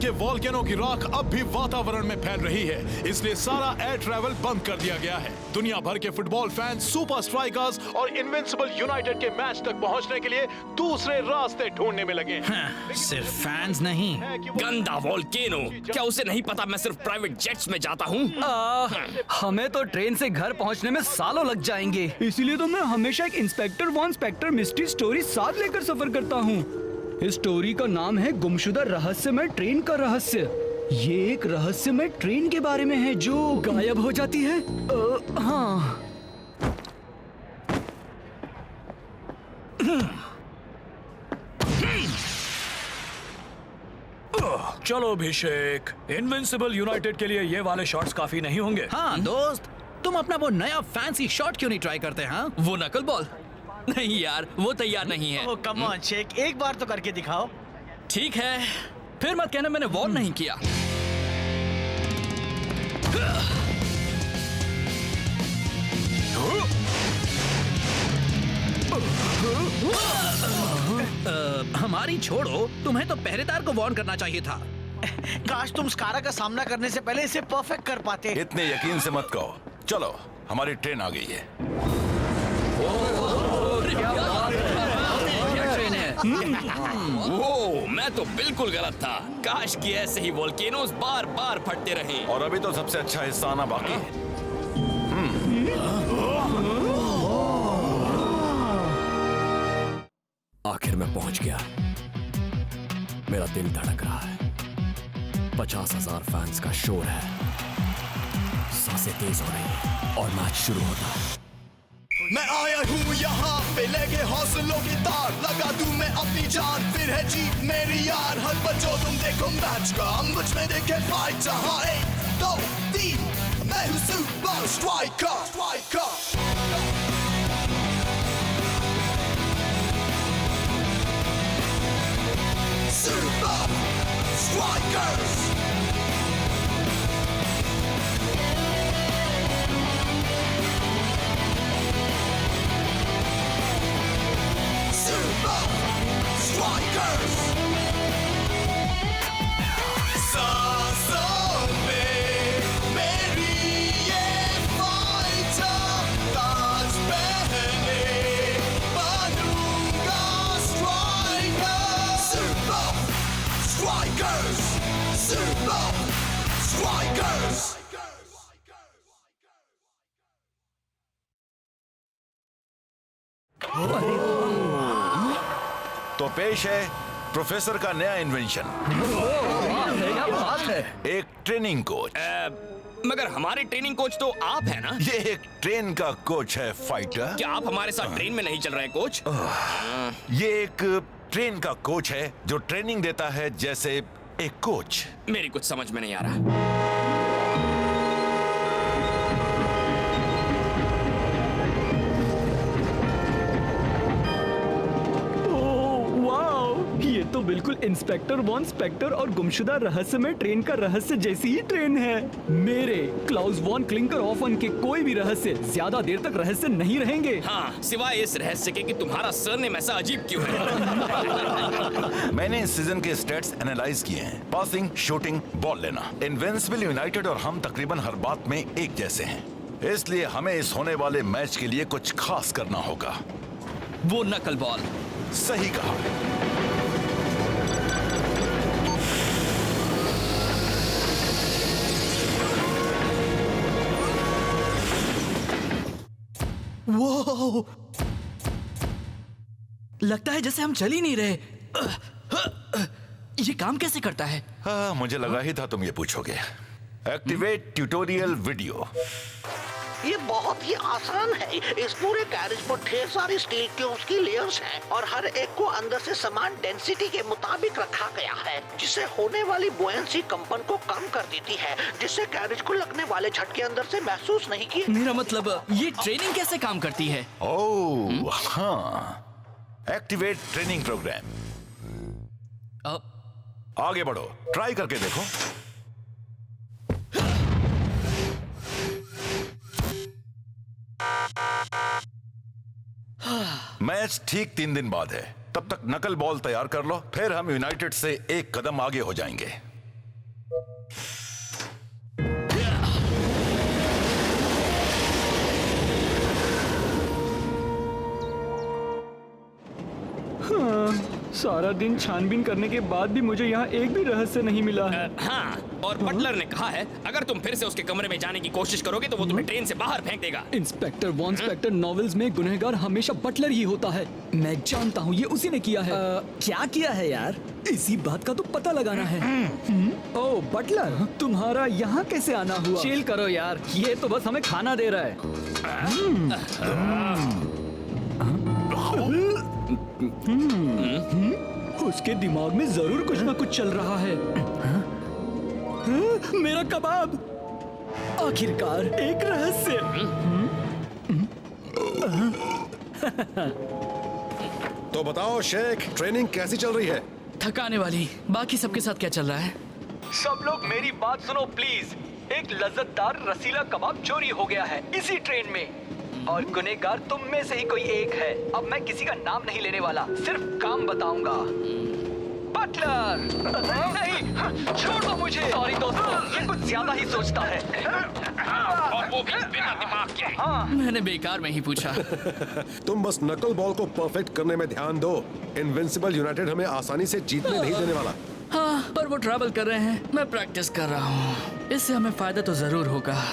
के वॉल्केनो की राख अब भी वातावरण में फैल रही है, इसलिए सारा एयर ट्रैवल बंद कर दिया गया है। दुनिया भर के फुटबॉल फैंस सुपर स्ट्राइकर्स और इनविंसिबल यूनाइटेड के मैच तक पहुंचने के लिए दूसरे रास्ते ढूंढने में लगे हैं। सिर्फ फैंस नहीं, गंदा वोल्केनो, क्या उसे नहीं पता मैं सिर्फ प्राइवेट जेट्स में जाता हूँ? हमें तो ट्रेन से घर पहुंचने में सालों लग जाएंगे, इसीलिए तो मैं हमेशा एक inspector Von Spector mystery story साथ लेकर सफर करता हूँ। इस स्टोरी का नाम है गुमशुदा रहस्यमय ट्रेन का रहस्य। ये एक रहस्यमय ट्रेन के बारे में है जो गायब हो जाती है। हाँ। चलो अभिषेक, इनविंसिबल यूनाइटेड के लिए ये वाले शॉट्स काफी नहीं होंगे। हाँ दोस्त, तुम अपना वो नया फैंसी शॉट क्यों नहीं ट्राई करते? हाँ, वो नकल बॉल? नहीं यार, वो तैयार नहीं है। ओह कम ऑन शेक, एक बार तो करके दिखाओ। ठीक है, फिर मत कहना मैंने वॉर्न नहीं किया। हमारी छोड़ो, तुम्हें तो पहरेदार को वार्न करना चाहिए था। काश तुम स्कारा का सामना करने से पहले इसे परफेक्ट कर पाते। इतने यकीन से मत कहो। चलो, हमारी ट्रेन आ गई है। ओह, मैं तो बिल्कुल गलत था। काश कि ऐसे ही वोल्केनोस बार बार फटते रहें। और अभी तो सबसे अच्छा हिस्सा आना बाकी है। आखिर मैं पहुंच गया। मेरा दिल धड़क रहा है। 50,000 फैंस का शोर है। सांसें तेज हो रही हैं और मैच शुरू होता है। मैं आया हूँ यहाँ पे लेके हौसलों की तार, लगा दूं मैं अपनी जान, फिर है जीत मेरी यार। हर बच्चों तुम देखो मैच का, मुझ में देखे फाइट। जहाँ 1, 2, 3, मैं हूँ super striker. Super Strikers! Super Strikers! सांसों में मेरी ये फाइटर, ताज पहने बनूंगा striker. Super Strikers! Super Strikers! तो पेश है प्रोफेसर का नया इन्वेंशन, एक ट्रेनिंग कोच। मगर हमारे ट्रेनिंग कोच तो आप है ना? ये एक ट्रेन का कोच है फाइटर। क्या आप हमारे साथ ट्रेन में नहीं चल रहे कोच? ये एक ट्रेन का कोच है जो ट्रेनिंग देता है जैसे एक कोच। मेरी कुछ समझ में नहीं आ रहा। ये तो बिल्कुल इंस्पेक्टर वॉन स्पेक्टर और गुमशुदा रहस्यमय ट्रेन का रहस्य जैसी ही ट्रेन है। मेरे क्लाउस वॉन क्लिंकर ऑफन के कोई भी रहस्य ज्यादा देर तक रहस्य नहीं रहेंगे। हाँ, सिवाय इस रहस्य के कि तुम्हारा सरनेम ऐसा अजीब क्यों है। मैंने इस सीजन के स्टैट्स एनालाइज किए हैं। पासिंग, शूटिंग, बॉल लेना। इनविंसिबल यूनाइटेड और हम तकरीबन हर बात में एक जैसे हैं, इसलिए हमें इस होने वाले मैच के लिए कुछ खास करना होगा। वो नकल बॉल। सही कहा। वो लगता है जैसे हम चल ही नहीं रहे। ये काम कैसे करता है? हाँ, मुझे लगा ही था तुम ये पूछोगे। Activate tutorial video. ये बहुत ही आसान है। इस पूरे कैरेज पर ढेर सारी स्टील ट्यूब्स की लेयर्स हैं और हर एक को अंदर से समान डेंसिटी के मुताबिक रखा गया है, जिससे होने वाली बुएंसी कंपन को कम कर देती है, जिससे कैरेज को लगने वाले झटके अंदर से महसूस नहीं किए। मेरा मतलब ये ट्रेनिंग कैसे काम करती है? ओह हाँ, एक्टिवेट ट्रेनिंग प्रोग्राम। आगे बढ़ो, ट्राई करके देखो। मैच ठीक 3 दिन बाद है। तब तक नकल बॉल तैयार कर लो, फिर हम यूनाइटेड से एक कदम आगे हो जाएंगे। सारा दिन छानबीन करने के बाद भी मुझे यहाँ एक भी रहस्य नहीं मिला है। हाँ, और बटलर ने कहा है अगर तुम फिर से उसके कमरे में जाने की कोशिश करोगे तो वो तुम्हें ट्रेन से बाहर फेंक देगा। इंस्पेक्टर वॉन स्पेक्टर नॉवेल्स में गुनहगार हमेशा बटलर ही होता है। मैं जानता हूँ ये उसी ने किया है। क्या किया है यार? इसी बात का तो पता लगाना है। ओह बटलर, तुम्हारा यहाँ कैसे आना हुआ? चिल करो यार, ये तो बस हमें खाना दे रहा है। उसके दिमाग में जरूर कुछ ना कुछ चल रहा है। मेरा कबाब, आखिरकार एक रहस्य। तो बताओ शेख, ट्रेनिंग कैसी चल रही है? थकाने वाली। बाकी सबके साथ क्या चल रहा है? सब लोग मेरी बात सुनो प्लीज। एक लज्जतदार रसीला कबाब चोरी हो गया है इसी ट्रेन में, और गुनहगार तुम में से ही कोई एक है। अब मैं किसी का नाम नहीं लेने वाला, सिर्फ काम बताऊंगा। बटलर! नहीं, छोड़ दो मुझे। सॉरी दोस्तों, ये कुछ ज्यादा ही सोचता है। और वो भी बिना दिमाग के। मैंने बेकार में ही पूछा। तुम बस नकल बॉल को परफेक्ट करने में ध्यान दो। इनविंसिबल यूनाइटेड हमें आसानी से जीतने नहीं देने वाला। हाँ, पर वो ट्रैवल कर रहे हैं, मैं प्रैक्टिस कर रहा हूँ। इससे हमें फायदा तो जरूर होगा।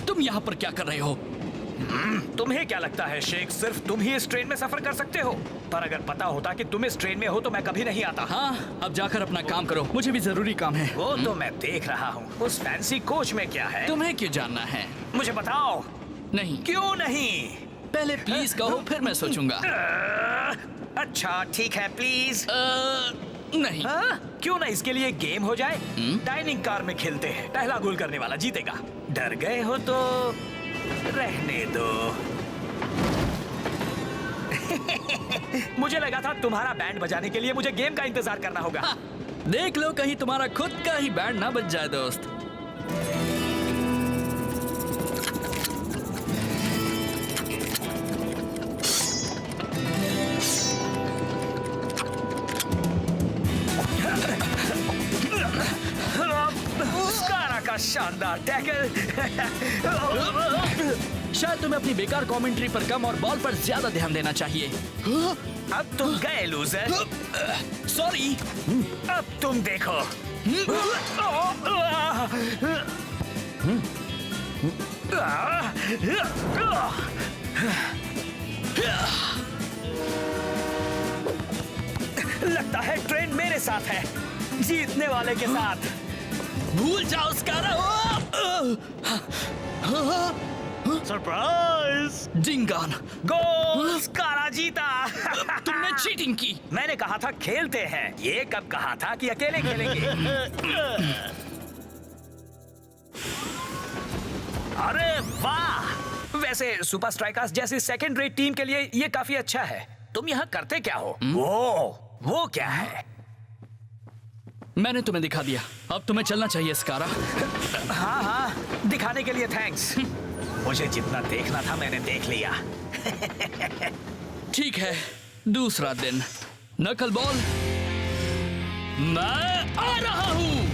तुम यहाँ पर क्या कर रहे हो? तुम्हें क्या लगता है शेख, सिर्फ तुम ही इस ट्रेन में सफर कर सकते हो? पर अगर पता होता कि तुम इस ट्रेन में हो तो मैं कभी नहीं आता। हाँ, अब जाकर अपना काम करो, मुझे भी जरूरी काम है। वो तो मैं देख रहा हूँ। उस फैंसी कोच में क्या है? तुम्हें क्यों जानना है? मुझे बताओ। नहीं। क्यों नहीं? पहले प्लीज कहो, फिर मैं सोचूंगा। अच्छा ठीक है, प्लीज। नहीं। क्यों ना इसके लिए गेम हो जाए? डाइनिंग कार में खेलते हैं, पहला गोल करने वाला जीतेगा। डर गए हो तो रहने दो। मुझे लगा था तुम्हारा बैंड बजाने के लिए मुझे गेम का इंतजार करना होगा। देख लो कहीं तुम्हारा खुद का ही बैंड ना बज जाए दोस्त। स्कारा का शानदार टैकल। शायद तुम्हें अपनी बेकार कमेंट्री पर कम और बॉल पर ज्यादा ध्यान देना चाहिए। अब तुम गए लूजर। सॉरी। अब तुम देखो। लगता है ट्रेन मेरे साथ है, जीतने वाले के साथ। भूल जाओ स्कारा। सरप्राइज! जिंगान गोल! स्कारा जीता। तुमने चीटिंग की। मैंने कहा था खेलते हैं, ये कब कहा था कि अकेले खेलेंगे? अरे वाह! वैसे सुपर स्ट्राइकर्स जैसी सेकंड रेट टीम के लिए ये काफी अच्छा है। तुम यहाँ करते क्या हो? वो क्या है? मैंने तुम्हें दिखा दिया, अब तुम्हें चलना चाहिए स्कारा। हाँ, दिखाने के लिए थैंक्स। मुझे जितना देखना था मैंने देख लिया। ठीक है, दूसरा दिन। नकल बॉल, मैं आ रहा हूं।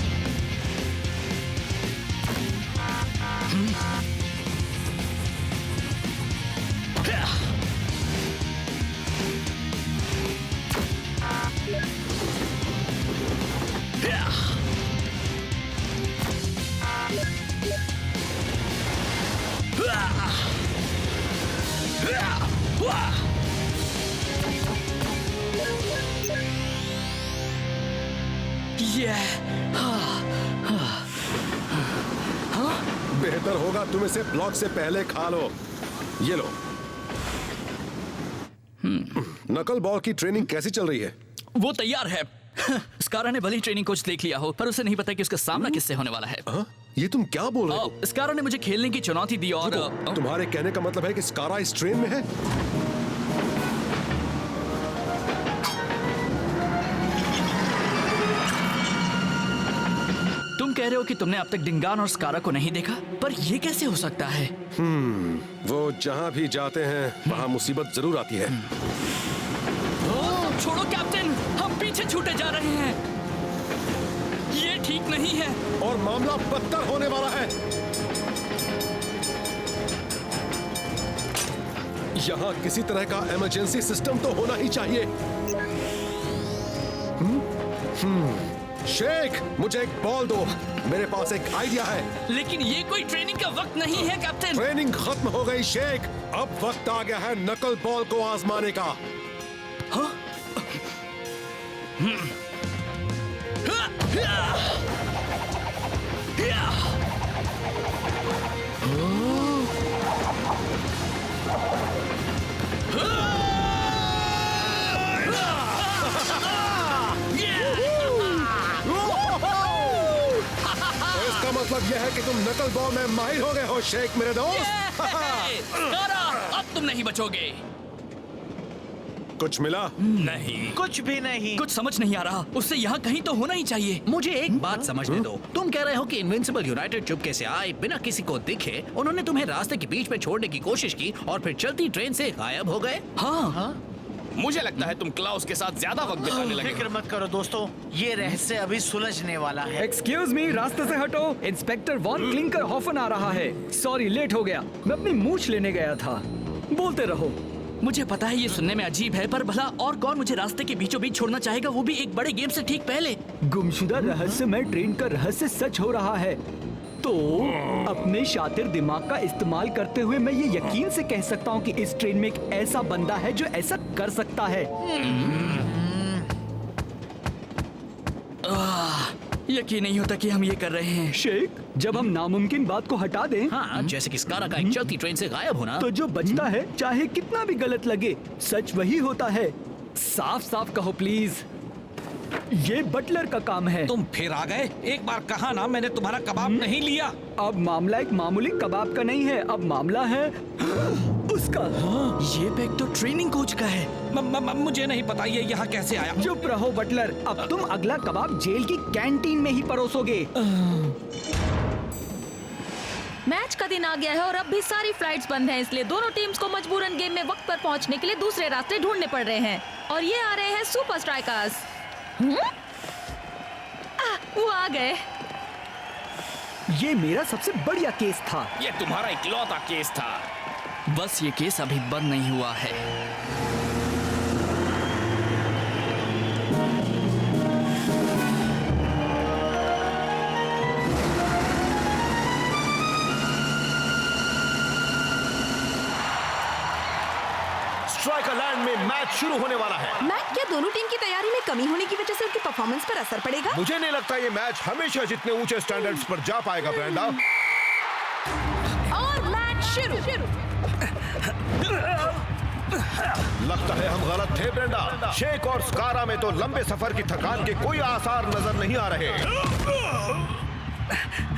बेहतर होगा तुम इसे ब्लॉक से पहले खा लो। ये लो। नकल बॉल की ट्रेनिंग कैसी चल रही है? वो तैयार है। स्कारा ने भले ही ट्रेनिंग कोच देख लिया हो, पर उसे नहीं पता कि उसका सामना किससे होने वाला है। ये तुम क्या बोल रहे हो? स्कारा ने मुझे खेलने की चुनौती दी और तुम्हारे कहने का मतलब है कि स्कारा इस ट्रेन में है? तुम कह रहे हो कि तुमने अब तक डिंगान और स्कारा को नहीं देखा, पर ये कैसे हो सकता है? वो जहाँ भी जाते हैं वहाँ मुसीबत जरूर आती है। छोड़ो कैप्टन, हम पीछे छूटे जा रहे हैं। ये ठीक नहीं है और मामला बदतर होने वाला है। यहाँ किसी तरह का इमरजेंसी सिस्टम तो होना ही चाहिए। शेख, मुझे एक बॉल दो, मेरे पास एक आइडिया है। लेकिन ये कोई ट्रेनिंग का वक्त नहीं है कैप्टन। ट्रेनिंग खत्म हो गई शेख, अब वक्त आ गया है नकल बॉल को आजमाने का। हाँ? इसका मतलब यह है कि तुम नकल बॉल में माहिर हो गए हो शेख मेरे दोस्त। अब तुम नहीं बचोगे। कुछ मिला? नहीं, कुछ भी नहीं। कुछ समझ नहीं आ रहा। उससे यहाँ कहीं तो होना ही चाहिए। मुझे एक बात समझने दो। तुम कह रहे हो कि इनविंसिबल यूनाइटेड चुपके से आए, बिना किसी को दिखे। उन्होंने तुम्हें रास्ते के बीच में छोड़ने की कोशिश की और फिर चलती ट्रेन से गायब हो गए। हाँ, मुझे लगता है तुम क्लाउस के साथ ज्यादा वक्त बिताने लगे। फिक्र मत करो दोस्तों, ये रहस्य अभी सुलझने वाला है। एक्सक्यूज मी, रास्ते से हटो। इंस्पेक्टर वॉन क्लिंकर हॉफन आ रहा है। सॉरी, लेट हो गया। मैं अपनी मूछ लेने गया था। बोलते रहो। मुझे पता है ये सुनने में अजीब है, पर भला और कौन मुझे रास्ते के बीचों बीच छोड़ना चाहेगा, वो भी एक बड़े गेम से ठीक पहले। गुमशुदा रहस्यमय ट्रेन का रहस्य सच हो रहा है, तो अपने शातिर दिमाग का इस्तेमाल करते हुए मैं ये यकीन से कह सकता हूँ कि इस ट्रेन में एक ऐसा बंदा है जो ऐसा कर सकता है। यकीन नहीं होता कि हम ये कर रहे हैं। शेख, जब हम नामुमकिन बात को हटा दें, हाँ, जैसे कि स्कारा का एक चलती ट्रेन से गायब होना, तो जो बचता है, चाहे कितना भी गलत लगे, सच वही होता है। साफ साफ कहो प्लीज। ये बटलर का काम है। तुम फिर आ गए। एक बार कहा ना मैंने तुम्हारा कबाब नहीं लिया। अब मामला एक मामूली कबाब का नहीं है, अब मामला है उसका। ये बैग तो ट्रेनिंग कोच का है। मुझे नहीं पता ये यहाँ कैसे आया। चुप रहो बटलर, अब तुम अगला कबाब जेल की कैंटीन में ही परोसोगे। मैच का दिन आ गया है और अब भी सारी फ्लाइट्स बंद हैं, इसलिए दोनों टीम्स को मजबूरन गेम में वक्त पर पहुंचने के लिए दूसरे रास्ते ढूंढने पड़ रहे हैं। और ये आ रहे हैं सुपर स्ट्राइकर्स। वो आ गए। ये मेरा सबसे बढ़िया केस था। ये तुम्हारा इकलौता केस था। बस ये केस अभी बंद नहीं हुआ है। स्ट्राइकर लैंड में मैच शुरू होने वाला है। मैच, क्या दोनों टीम की तैयारी में कमी होने की वजह से उनकी परफॉर्मेंस पर असर पड़ेगा? मुझे नहीं लगता ये मैच हमेशा जितने ऊंचे स्टैंडर्ड्स पर जा पाएगा ब्रेंडा। और मैच शुरू। लगता है हम गलत थे ब्रेंडा। शेख और स्कारा में तो लंबे सफर की थकान के कोई आसार नजर नहीं आ रहे,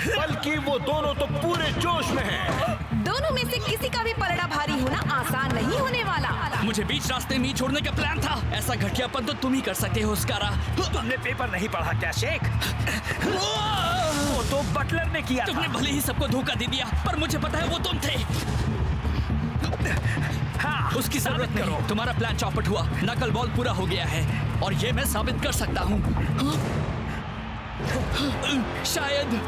बल्कि वो दोनों तो पूरे जोश में हैं। दोनों में से किसी का भी पलड़ा भारी होना आसान नहीं होने वाला। मुझे बीच रास्ते में ही छोड़ने का प्लान था। ऐसा घटियापन तो तुम ही कर सकते हो स्कारा। तुमने पेपर नहीं पढ़ा क्या शेख? वो तो बटलर ने किया। तुमने भले ही सबको धोखा दे दिया, पर मुझे पता है वो तुम थे। हाँ, उसकी जरूरत नहीं। तुम्हारा प्लान चौपट हुआ। नकल बॉल पूरा हो गया है और ये मैं साबित कर सकता हूँ। शायद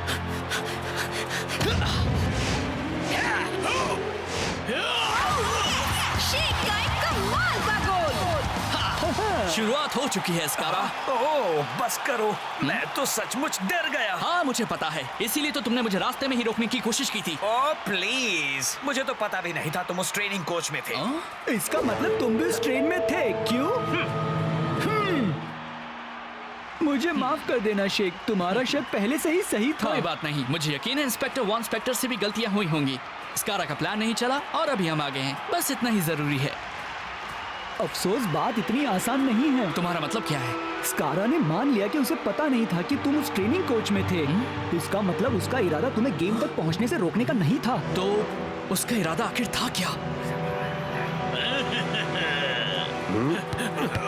शेख का एक कमाल का गोल। शुरुआत हो चुकी है स्कारा। ओह, बस करो, मैं तो सचमुच डर गया। हाँ, मुझे पता है, इसीलिए तो तुमने मुझे रास्ते में ही रोकने की कोशिश की थी। ओह प्लीज, मुझे तो पता भी नहीं था तुम उस ट्रेनिंग कोच में थे। इसका मतलब तुम भी उस ट्रेन में थे, क्यों? मुझे माफ कर देना शेख, तुम्हारा शक पहले से ही सही था। कोई बात नहीं, मुझे यकीन है इंस्पेक्टर वॉन स्पेक्टर से भी गलतियां हुई होंगी। स्कारा का प्लान नहीं चला और अभी हम आ गए हैं, बस इतना ही जरूरी है। अफसोस बात इतनी आसान नहीं है। तुम्हारा मतलब क्या है? स्कारा ने मान लिया कि उसे पता नहीं था कि तुम उस ट्रेनिंग कोच में थे। इसका मतलब उसका इरादा तुम्हें गेम तक पहुंचने से रोकने का नहीं था। तो उसका इरादा आखिर था क्या?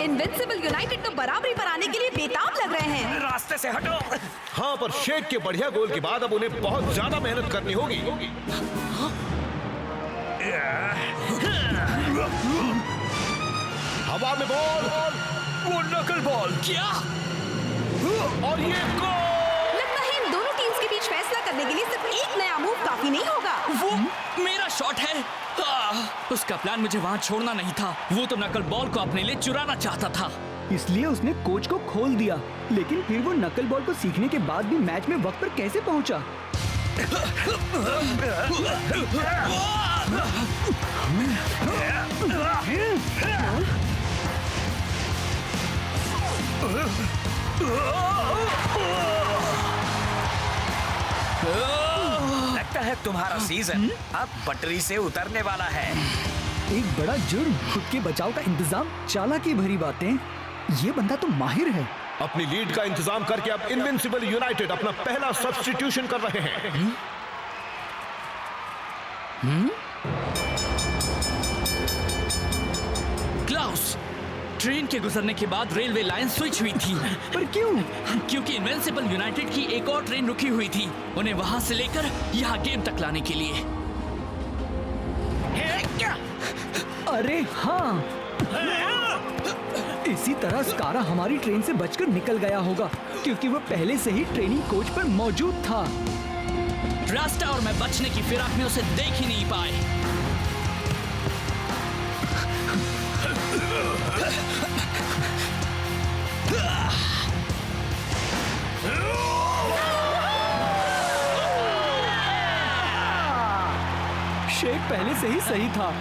इनविंसिबल यूनाइटेड तो बराबरी पर आने के लिए बेताब लग रहे हैं। रास्ते से हटो। हाँ, पर शेख के बढ़िया गोल के बाद अब उन्हें बहुत ज्यादा मेहनत करनी होगी। हवा में बॉल, वो नकल बॉल। क्या? और ये गोल। लगता है इन दोनों टीम्स के बीच फैसला करने के लिए सिर्फ एक नया मूव काफी नहीं होगा। वो मेरा शॉट है। उसका प्लान मुझे वहाँ छोड़ना नहीं था। वो तो नकल बॉल को अपने लिए चुराना चाहता था, इसलिए उसने कोच को खोल दिया। लेकिन फिर वो नकल बॉल को सीखने के बाद भी मैच में वक्त पर कैसे पहुंचा? लगता है तुम्हारा सीजन अब पटरी से उतरने वाला है। एक बड़ा जुर्म, खुद के बचाव का इंतजाम, चालाकी भरी बातें। ये बंदा तो माहिर है। अपनी लीड का इंतजाम करके अब इनविंसिबल यूनाइटेड अपना पहला सब्स्टिट्यूशन कर रहे हैं। क्लाउस, ट्रेन के गुजरने के बाद रेलवे लाइन स्विच हुई थी। पर क्यों? क्योंकि इनविंसिबल यूनाइटेड की एक और ट्रेन रुकी हुई थी, उन्हें वहां से लेकर यहाँ गेम तक लाने के लिए। अरे हाँ, इसी तरह स्कारा हमारी ट्रेन से बचकर निकल गया होगा, क्योंकि वो पहले से ही ट्रेनिंग कोच पर मौजूद था। रास्ता और मैं बचने की फिराक में उसे देख ही नहीं पाए। शेख पहले से ही सही था।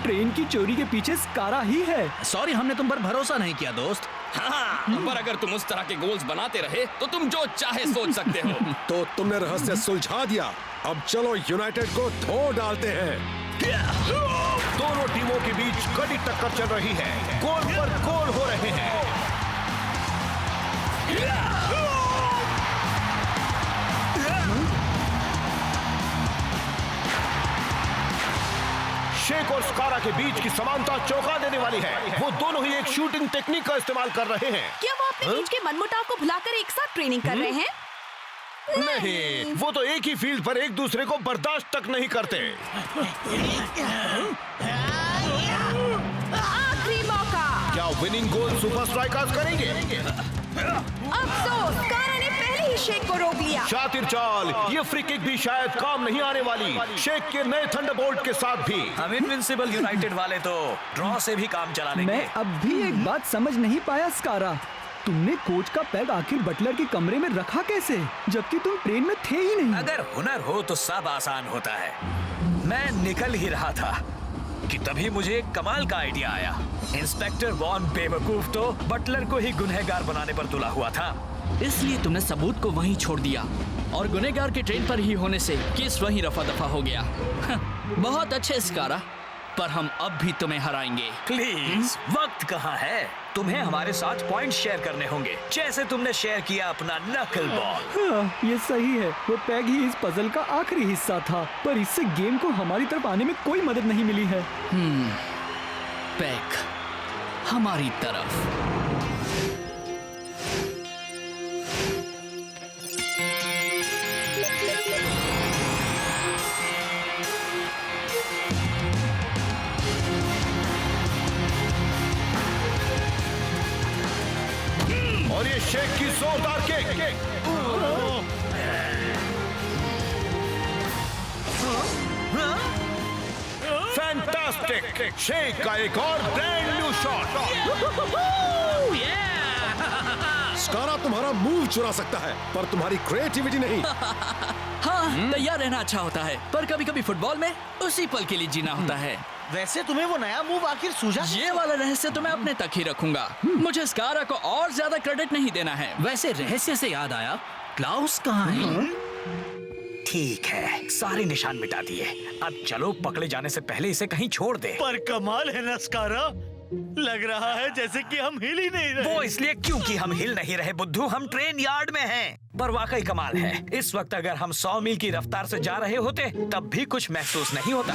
ट्रेन की चोरी के पीछे स्कारा ही है। सॉरी, हमने तुम पर भरोसा नहीं किया दोस्त। हाँ, पर अगर तुम उस तरह के गोल्स बनाते रहे तो तुम जो चाहे सोच सकते हो। तो तुमने रहस्य सुलझा दिया। अब चलो यूनाइटेड को धो डालते हैं। दोनों टीमों के बीच कड़ी टक्कर चल रही है। गोल पर गोल हो रहे हैं। शेख और स्कारा के बीच की समानता चौंका देने वाली है। वो दोनों ही एक शूटिंग टेक्निक का इस्तेमाल कर रहे हैं। क्या वो अपने बीच के मनमुटाव को भुलाकर एक साथ ट्रेनिंग कर रहे हैं? नहीं, वो तो एक ही फील्ड पर एक दूसरे को बर्दाश्त तक नहीं करते। आखिरी मौका। क्या विनिंग गोल सुपर स्ट्राइकर्स करेंगे? अफसोस, स्कारा ने पहले ही शेख को रोक लिया। शातिर चाल, ये फ्री किक भी शायद काम नहीं आने वाली। शेख के नए थंडरबोल्ट के साथ भी। हम इनविंसिबल यूनाइटेड वाले तो ड्रॉ से भी काम चला लेंगे। मैं अब भी एक बात समझ नहीं पाया स्कारा, तुमने कोच का पैग आखिर बटलर के कमरे में रखा कैसे, जबकि तुम ट्रेन में थे ही नहीं? अगर हुनर हो तो सब आसान होता है। मैं निकल ही रहा था कि तभी मुझे एक कमाल का आइडिया आया। इंस्पेक्टर वॉन बेवकूफ तो बटलर को ही गुनहगार बनाने पर तुला हुआ था, इसलिए तुमने सबूत को वहीं छोड़ दिया और गुनहगार के ट्रेन पर ही होने से केस वहीं रफा दफा हो गया। बहुत अच्छे स्कारा, पर हम अब भी तुम्हें हराएंगे। प्लीज, वक्त कहाँ है? तुम्हें हमारे साथ पॉइंट शेयर करने होंगे, जैसे तुमने शेयर किया अपना नकल बॉल। हाँ, ये सही है। वो पैग ही इस पजल का आखिरी हिस्सा था, पर इससे गेम को हमारी तरफ आने में कोई मदद नहीं मिली है। पैग हमारी तरफ। और ये शेख की जोरदार किक। फैंटास्टिक! शेख का एक और ब्रांड न्यू शॉट। स्कारा तुम्हारा मूव चुरा सकता है, पर तुम्हारी क्रिएटिविटी नहीं। हाँ, तैयार रहना अच्छा होता है, पर कभी कभी फुटबॉल में उसी पल के लिए जीना होता है। वैसे तुम्हें वो नया मूव आखिर सूझा? ये वाला रहस्य तो मैं अपने तक ही रखूंगा। मुझे स्कारा को और ज्यादा क्रेडिट नहीं देना है। वैसे रहस्य से याद आया, क्लाउस कहाँ है? ठीक है, सारे निशान मिटा दिए। अब चलो पकड़े जाने से पहले इसे कहीं छोड़ दे। पर कमाल है ना स्कारा, लग रहा है जैसे कि हम हिल ही नहीं रहे। वो इसलिए क्योंकि हम हिल नहीं रहे बुद्धू, हम ट्रेन यार्ड में हैं। पर वाकई कमाल है, इस वक्त अगर हम 100 मील की रफ्तार से जा रहे होते तब भी कुछ महसूस नहीं होता।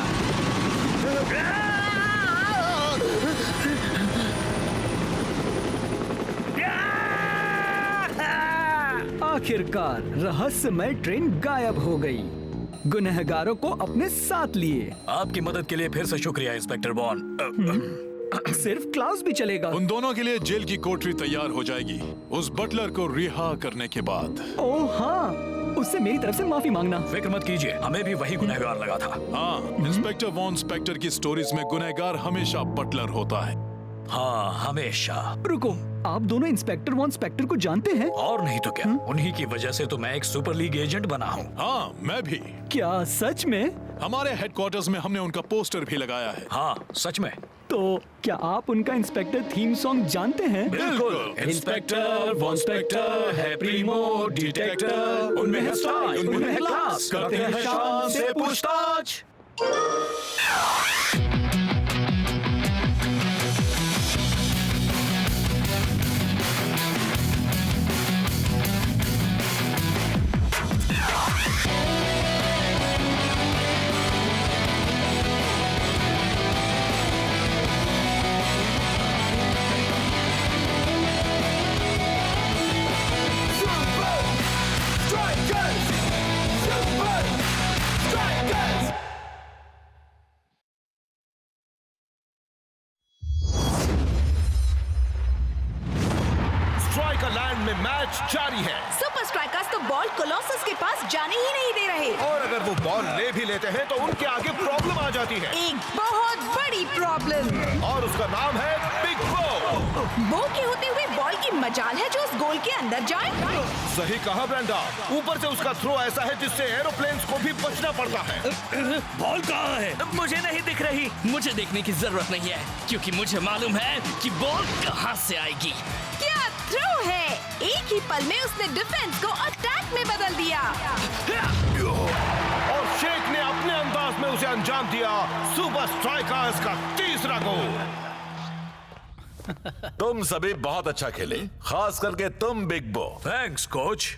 आखिरकार रहस्यमय ट्रेन गायब हो गई। गुनहगारों को अपने साथ लिए। आपकी मदद के लिए फिर से शुक्रिया इंस्पेक्टर बॉन। सिर्फ क्लाउस भी चलेगा। उन दोनों के लिए जेल की कोठरी तैयार हो जाएगी उस बटलर को रिहा करने के बाद। ओह हाँ, उससे मेरी तरफ से माफी मांगना। फिक्र मत कीजिए, हमें भी वही गुनहगार लगा था। हाँ, इंस्पेक्टर वॉन स्पेक्टर की स्टोरीज में गुनहगार हमेशा बटलर होता है। हाँ, हमेशा। रुको, आप दोनों इंस्पेक्टर वॉन स्पेक्टर को जानते हैं? और नहीं तो क्या, उन्हीं की वजह से तो मैं एक सुपर लीग एजेंट बना हूँ। हाँ, मैं भी। क्या सच में? हमारे हेडक्वार्टर्स में हमने उनका पोस्टर भी लगाया है। हाँ, सच में। तो क्या आप उनका इंस्पेक्टर थीम सॉन्ग जानते हैं? बिल्कुल। इंस्पेक्टर वॉन स्पेक्टर है प्रीमो डिटेक्टर, उनमें है स्टाइल, उनमें है क्लास, करते हैं शान से पूछताछ। स्ट्राइकर लैंड में मैच जारी है। सुपर स्ट्राइकर्स तो बॉल कोलोसस के पास जाने ही नहीं दे रहे। और अगर वो बॉल ले भी लेते हैं तो उनके आगे प्रॉब्लम आ जाती है। एक बहुत बड़ी प्रॉब्लम। और उसका नाम है बिग बो। बो के होते हुए बॉल की मजाल है जो उस गोल के अंदर जाए। सही कहा ब्रेंडा, ऊपर से उसका थ्रो ऐसा है जिससे एरोप्लेन्स को भी बचना पड़ता है। बॉल कहाँ है? मुझे नहीं दिख रही। मुझे देखने की जरूरत नहीं है क्योंकि मुझे मालूम है कि बॉल कहाँ से आएगी। क्या थ्रो है! एक ही पल में उसने डिफेंस को अटैक में बदल दिया। और शेख ने अपने अंदाज में उसे अंजाम दिया। सुपर स्ट्राइकर्स का तीसरा गोल। तुम सभी बहुत अच्छा खेले, खास करके तुम बिग बो। Thanks coach.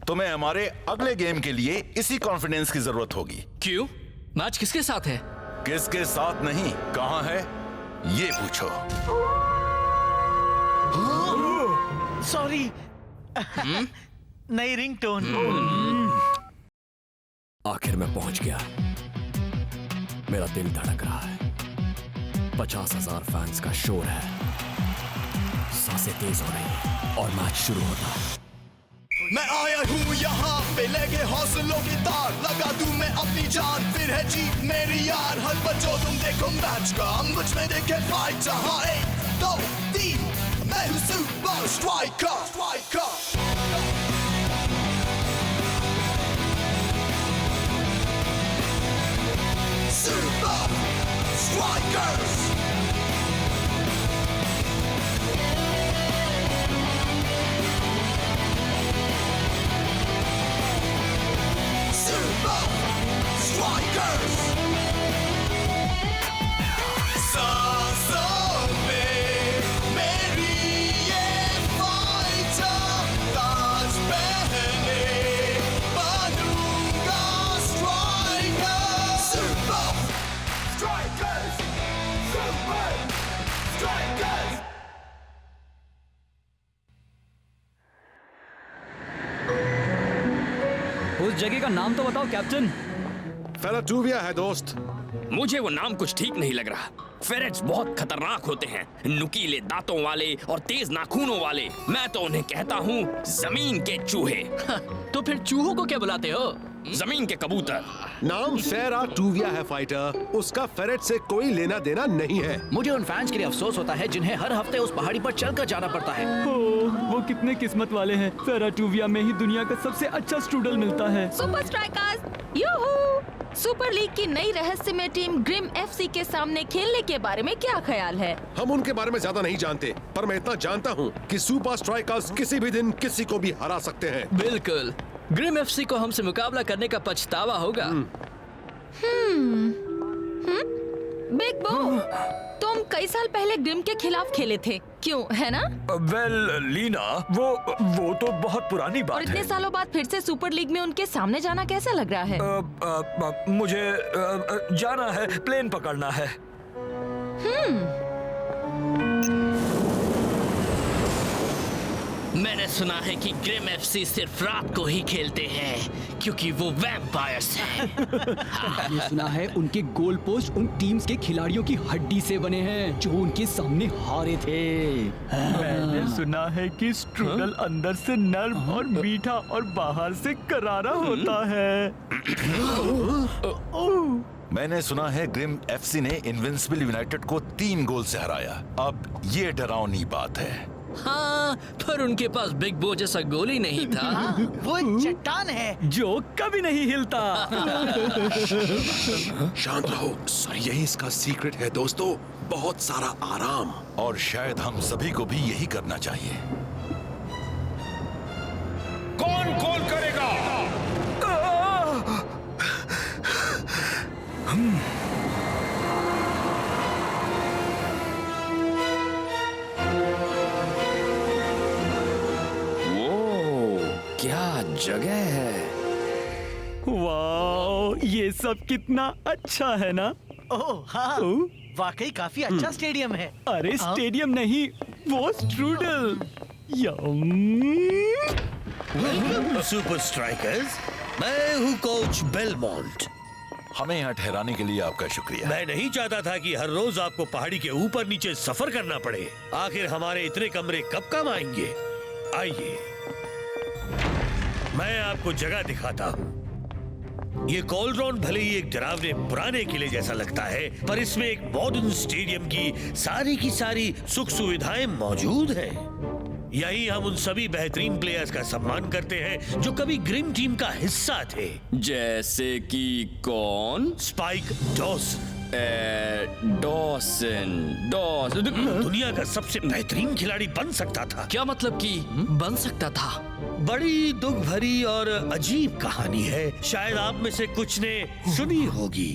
तुम्हें हमारे अगले गेम के लिए इसी कॉन्फिडेंस की जरूरत होगी। क्यों? मैच किसके साथ है? किसके साथ नहीं, कहाँ है ये पूछो। सॉरी। नई रिंगटोन। आखिर मैं पहुंच गया। मेरा दिल धड़क रहा है। 50,000 फैंस का शोर है। सांसें तेज हो रही हैं और मैच शुरू होता है। मैं आया हूँ यहाँ पे लेके हौसलों की तार, लगा दूं मैं अपनी जान, फिर है जीत मेरी यार। हर बच्चों तुम देखो मैच का, मुझ में देखे फाइट। जहाँ 1, 2, 3, मैं हूँ super striker. Super Strikers! Super Strikers! सांसों में मेरी ये फाइटर, ताज पहने बनूंगा striker. Super Strikers! Super Strikers! उस जगह का नाम तो बताओ कैप्टन। फेराटूविया है दोस्त। मुझे वो नाम कुछ ठीक नहीं लग रहा। फेरेट्स बहुत खतरनाक होते हैं, नुकीले दांतों वाले और तेज नाखूनों वाले। मैं तो उन्हें कहता हूँ जमीन के चूहे। तो फिर चूहों को क्या बुलाते हो? जमीन के कबूतर। नाम फेरा टूविया है फाइटर, उसका फेरेट से कोई लेना देना नहीं है। मुझे उन फैंस के लिए अफसोस होता है जिन्हें हर हफ्ते उस पहाड़ी पर चलकर जाना पड़ता है। वो कितने किस्मत वाले हैं। फेराटूविया में ही दुनिया का सबसे अच्छा स्ट्रूडल मिलता है। Super strikers, yoohoo! Super league की नई रहस्यमय टीम ग्रिम एफसी के सामने खेलने के बारे में क्या ख्याल है? हम उनके बारे में ज्यादा नहीं जानते, पर मैं इतना जानता हूँ कि सुपर स्ट्राइकर्स किसी भी दिन किसी को भी हरा सकते हैं। बिल्कुल, ग्रिम एफसी को हमसे मुकाबला करने का पछतावा होगा। बिग बो, तुम कई साल पहले ग्रिम के खिलाफ खेले थे, क्यों, है ना? वेल लीना, वो तो बहुत पुरानी बात और इतने है। सालों बाद फिर से सुपर लीग में उनके सामने जाना कैसा लग रहा है? मुझे जाना है, प्लेन पकड़ना है। मैंने सुना है कि ग्रिम एफसी सिर्फ रात को ही खेलते हैं क्योंकि वो वैम्पायर्स हैं। ये सुना है उनके गोल पोस्ट उन टीम्स के खिलाड़ियों की हड्डी से बने हैं जो उनके सामने हारे थे। मैंने सुना है कि स्ट्रूडल अंदर से नर्म और मीठा और बाहर से करारा होता है। मैंने सुना है ग्रिम एफसी ने इनविंसिबल यूनाइटेड को 3 गोल से हराया। अब ये डरावनी बात है। हाँ, पर उनके पास बिग बो जैसा गोल ही नहीं था। वो चट्टान है जो कभी नहीं हिलता। शांत रहो सर, यही इसका सीक्रेट है दोस्तों, बहुत सारा आराम। और शायद हम सभी को भी यही करना चाहिए। कौन गोल करेगा? क्या जगह है। वाह, ये सब कितना अच्छा है ना? ओह हाँ, वाकई काफी अच्छा स्टेडियम है। अरे स्टेडियम नहीं, वो स्ट्रूडल। सुपर स्ट्राइकर्स, मैं हूँ कोच बेलमोंट। हमें यहाँ ठहराने के लिए आपका शुक्रिया। मैं नहीं चाहता था कि हर रोज आपको पहाड़ी के ऊपर नीचे सफर करना पड़े। आखिर हमारे इतने कमरे कब काम आएंगे? आइए, मैं आपको जगह दिखाता हूँ। ये कॉलड्रॉन भले ही एक डरावने पुराने किले जैसा लगता है, पर इसमें एक मॉडर्न स्टेडियम की सारी सुख सुविधाएं मौजूद हैं। यही हम उन सभी बेहतरीन प्लेयर्स का सम्मान करते हैं जो कभी ग्रिम टीम का हिस्सा थे। जैसे कि कौन? Spike Dawson. डॉसन दुनिया का सबसे बेहतरीन खिलाड़ी बन सकता था। क्या मतलब कि बन सकता था? बड़ी दुख भरी और अजीब कहानी है, शायद आप में से कुछ ने सुनी होगी।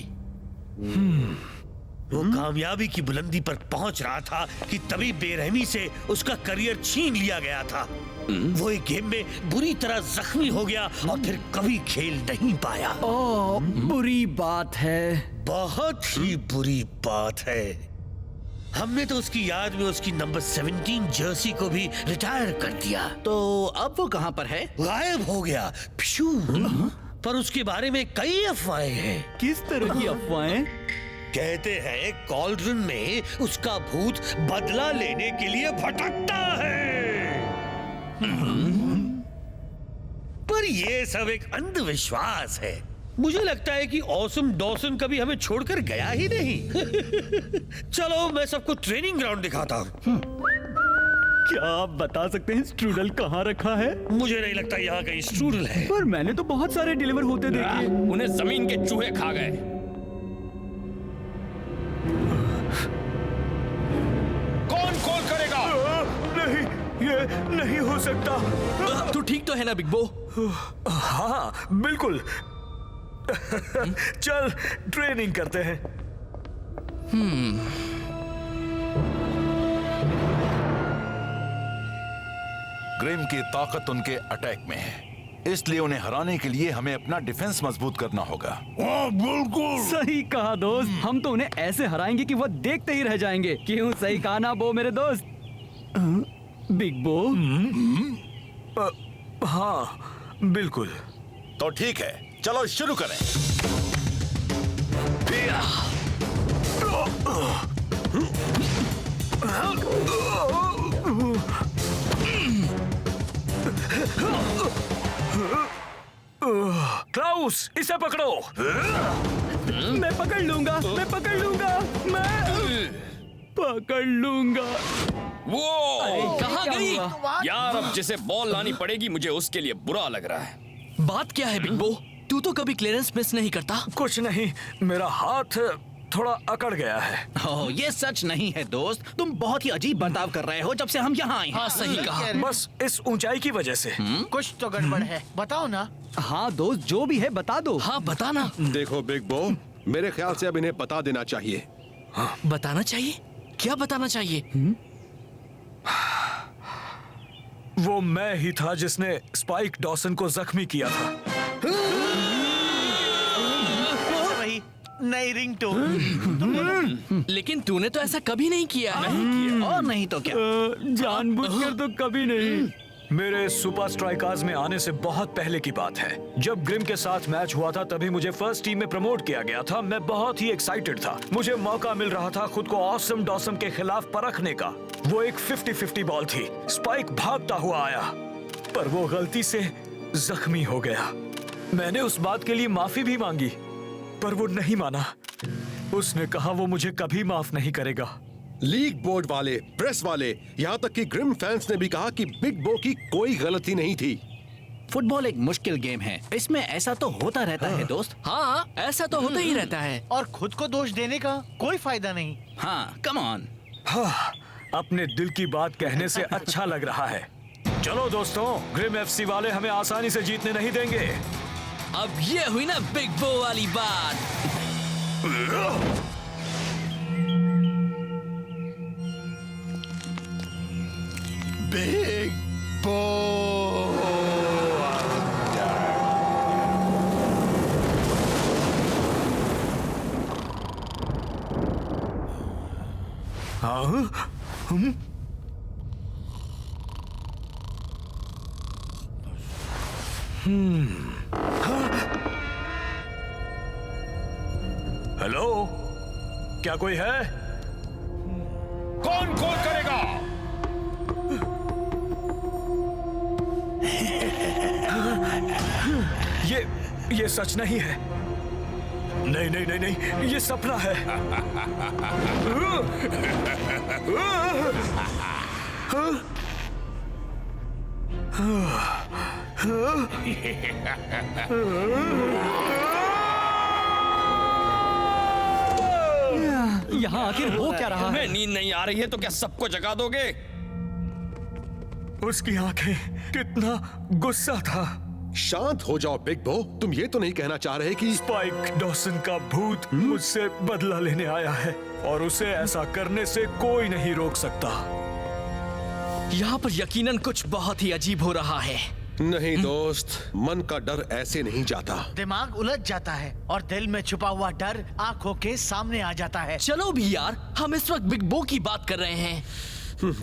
वो कामयाबी की बुलंदी पर पहुंच रहा था कि तभी बेरहमी से उसका करियर छीन लिया गया था। वो एक गेम में बुरी तरह जख्मी हो गया और फिर कभी खेल नहीं पाया। ओह, बुरी बात है। बहुत ही बुरी बात है। हमने तो उसकी याद में उसकी नंबर 17 जर्सी को भी रिटायर कर दिया। तो अब वो कहाँ पर है? गायब हो गया। प्शू। पर उसके बारे में कई अफवाहें हैं। किस तरह की अफवाहें? कहते हैं कॉलड्रन में उसका भूत बदला लेने के लिए भटकता है। पर ये सब एक अंधविश्वास है। मुझे लगता है कि ऑसम डॉसन कभी हमें छोड़कर गया ही नहीं। चलो मैं सबको ट्रेनिंग ग्राउंड दिखाता हूँ। क्या आप बता सकते हैं स्ट्रूडल कहाँ रखा है? मुझे नहीं लगता यहाँ कहीं स्ट्रूडल है। पर मैंने तो बहुत सारे डिलीवर होते देखे। उन्हें जमीन के चूहे खा गए। कौन कॉल करेगा? नहीं, ये नहीं हो सकता। तू ठीक तो है ना बिग बो? हाँ बिल्कुल। चल ट्रेनिंग करते हैं। ग्रिम की ताकत उनके अटैक में है, इसलिए उन्हें हराने के लिए हमें अपना डिफेंस मजबूत करना होगा। बिल्कुल सही कहा दोस्त। हम तो उन्हें ऐसे हराएंगे कि वो देखते ही रह जाएंगे। क्यों सही कहा ना बो मेरे दोस्त? बिग बो? हाँ बिल्कुल। तो ठीक है, चलो शुरू करें। क्लाउस, इसे पकड़ो। मैं पकड़ लूंगा, मैं पकड़ लूंगा, मैं पकड़ लूंगा। वो कहाँ गई? यार, अब जिसे बॉल लानी पड़ेगी मुझे उसके लिए बुरा लग रहा है। बात क्या है बिग बो? तू तो कभी क्लियरेंस मिस नहीं करता। कुछ नहीं, मेरा हाथ थोड़ा अकड़ गया है। ओह, ये सच नहीं है दोस्त, तुम बहुत ही अजीब बर्ताव कर रहे हो जब से हम यहाँ आए हैं। हाँ सही कहा। बस इस ऊंचाई की वजह से। कुछ तो गड़बड़ है, बताओ ना। हाँ दोस्त, जो भी है बता दो। हाँ बताना। देखो बिग बो, मेरे ख्याल से अब इन्हें बता देना चाहिए। बताना चाहिए? क्या बताना चाहिए? वो मैं ही था जिसने स्पाइक डॉसन को जख्मी किया था। वही नई रिंगटोन। लेकिन तूने तो ऐसा कभी नहीं किया है। और नहीं तो क्या? जानबूझकर तो कभी नहीं। मेरे सुपर स्ट्राइकर्स में आने से बहुत पहले की बात है। जब ग्रिम के साथ मैच हुआ था तभी मुझे फर्स्ट टीम में प्रमोट किया गया था। मैं बहुत ही एक्साइटेड था। मुझे मौका मिल रहा था खुद को ऑसम डॉसम के खिलाफ परखने का। वो एक 50-50 बॉल थी। स्पाइक भागता हुआ आया, पर वो गलती से जख्मी हो गया। मैंने उस बात के लिए माफी भी मांगी, पर वो नहीं माना। उसने कहा वो मुझे कभी माफ नहीं करेगा। लीग बोर्ड वाले, प्रेस वाले, यहाँ तक कि ग्रिम फैंस ने भी कहा कि बिग बो की कोई गलती नहीं थी। फुटबॉल एक मुश्किल गेम है, इसमें ऐसा तो होता रहता है दोस्त। हाँ, ऐसा तो होता ही रहता है। और खुद को दोष देने का कोई फायदा नहीं। हाँ, कम ऑन। हाँ, अपने दिल की बात कहने से अच्छा लग रहा है। चलो दोस्तों, ग्रिम एफसी वाले हमें आसानी से जीतने नहीं देंगे। अब ये हुई ना बिग बो वाली बात। बिग बो। हाँ? हेलो, क्या कोई है? कौन कॉल करेगा? ये सच नहीं है। नहीं नहीं नहीं नहीं, ये सपना है। यहाँ आखिर हो क्या रहा है? तुम्हें नींद नहीं आ रही है तो क्या सबको जगा दोगे? उसकी आंखें, कितना गुस्सा था। शांत हो जाओ बिग बो, तुम ये तो नहीं कहना चाह रहे कि स्पाइक डॉसन का भूत मुझसे बदला लेने आया है और उसे ऐसा करने से कोई नहीं रोक सकता। यहाँ पर यकीनन कुछ बहुत ही अजीब हो रहा है। नहीं दोस्त, मन का डर ऐसे नहीं जाता। दिमाग उलझ जाता है और दिल में छुपा हुआ डर आंखों के सामने आ जाता है। चलो भी यार, हम इस वक्त बिग बो की बात कर रहे हैं।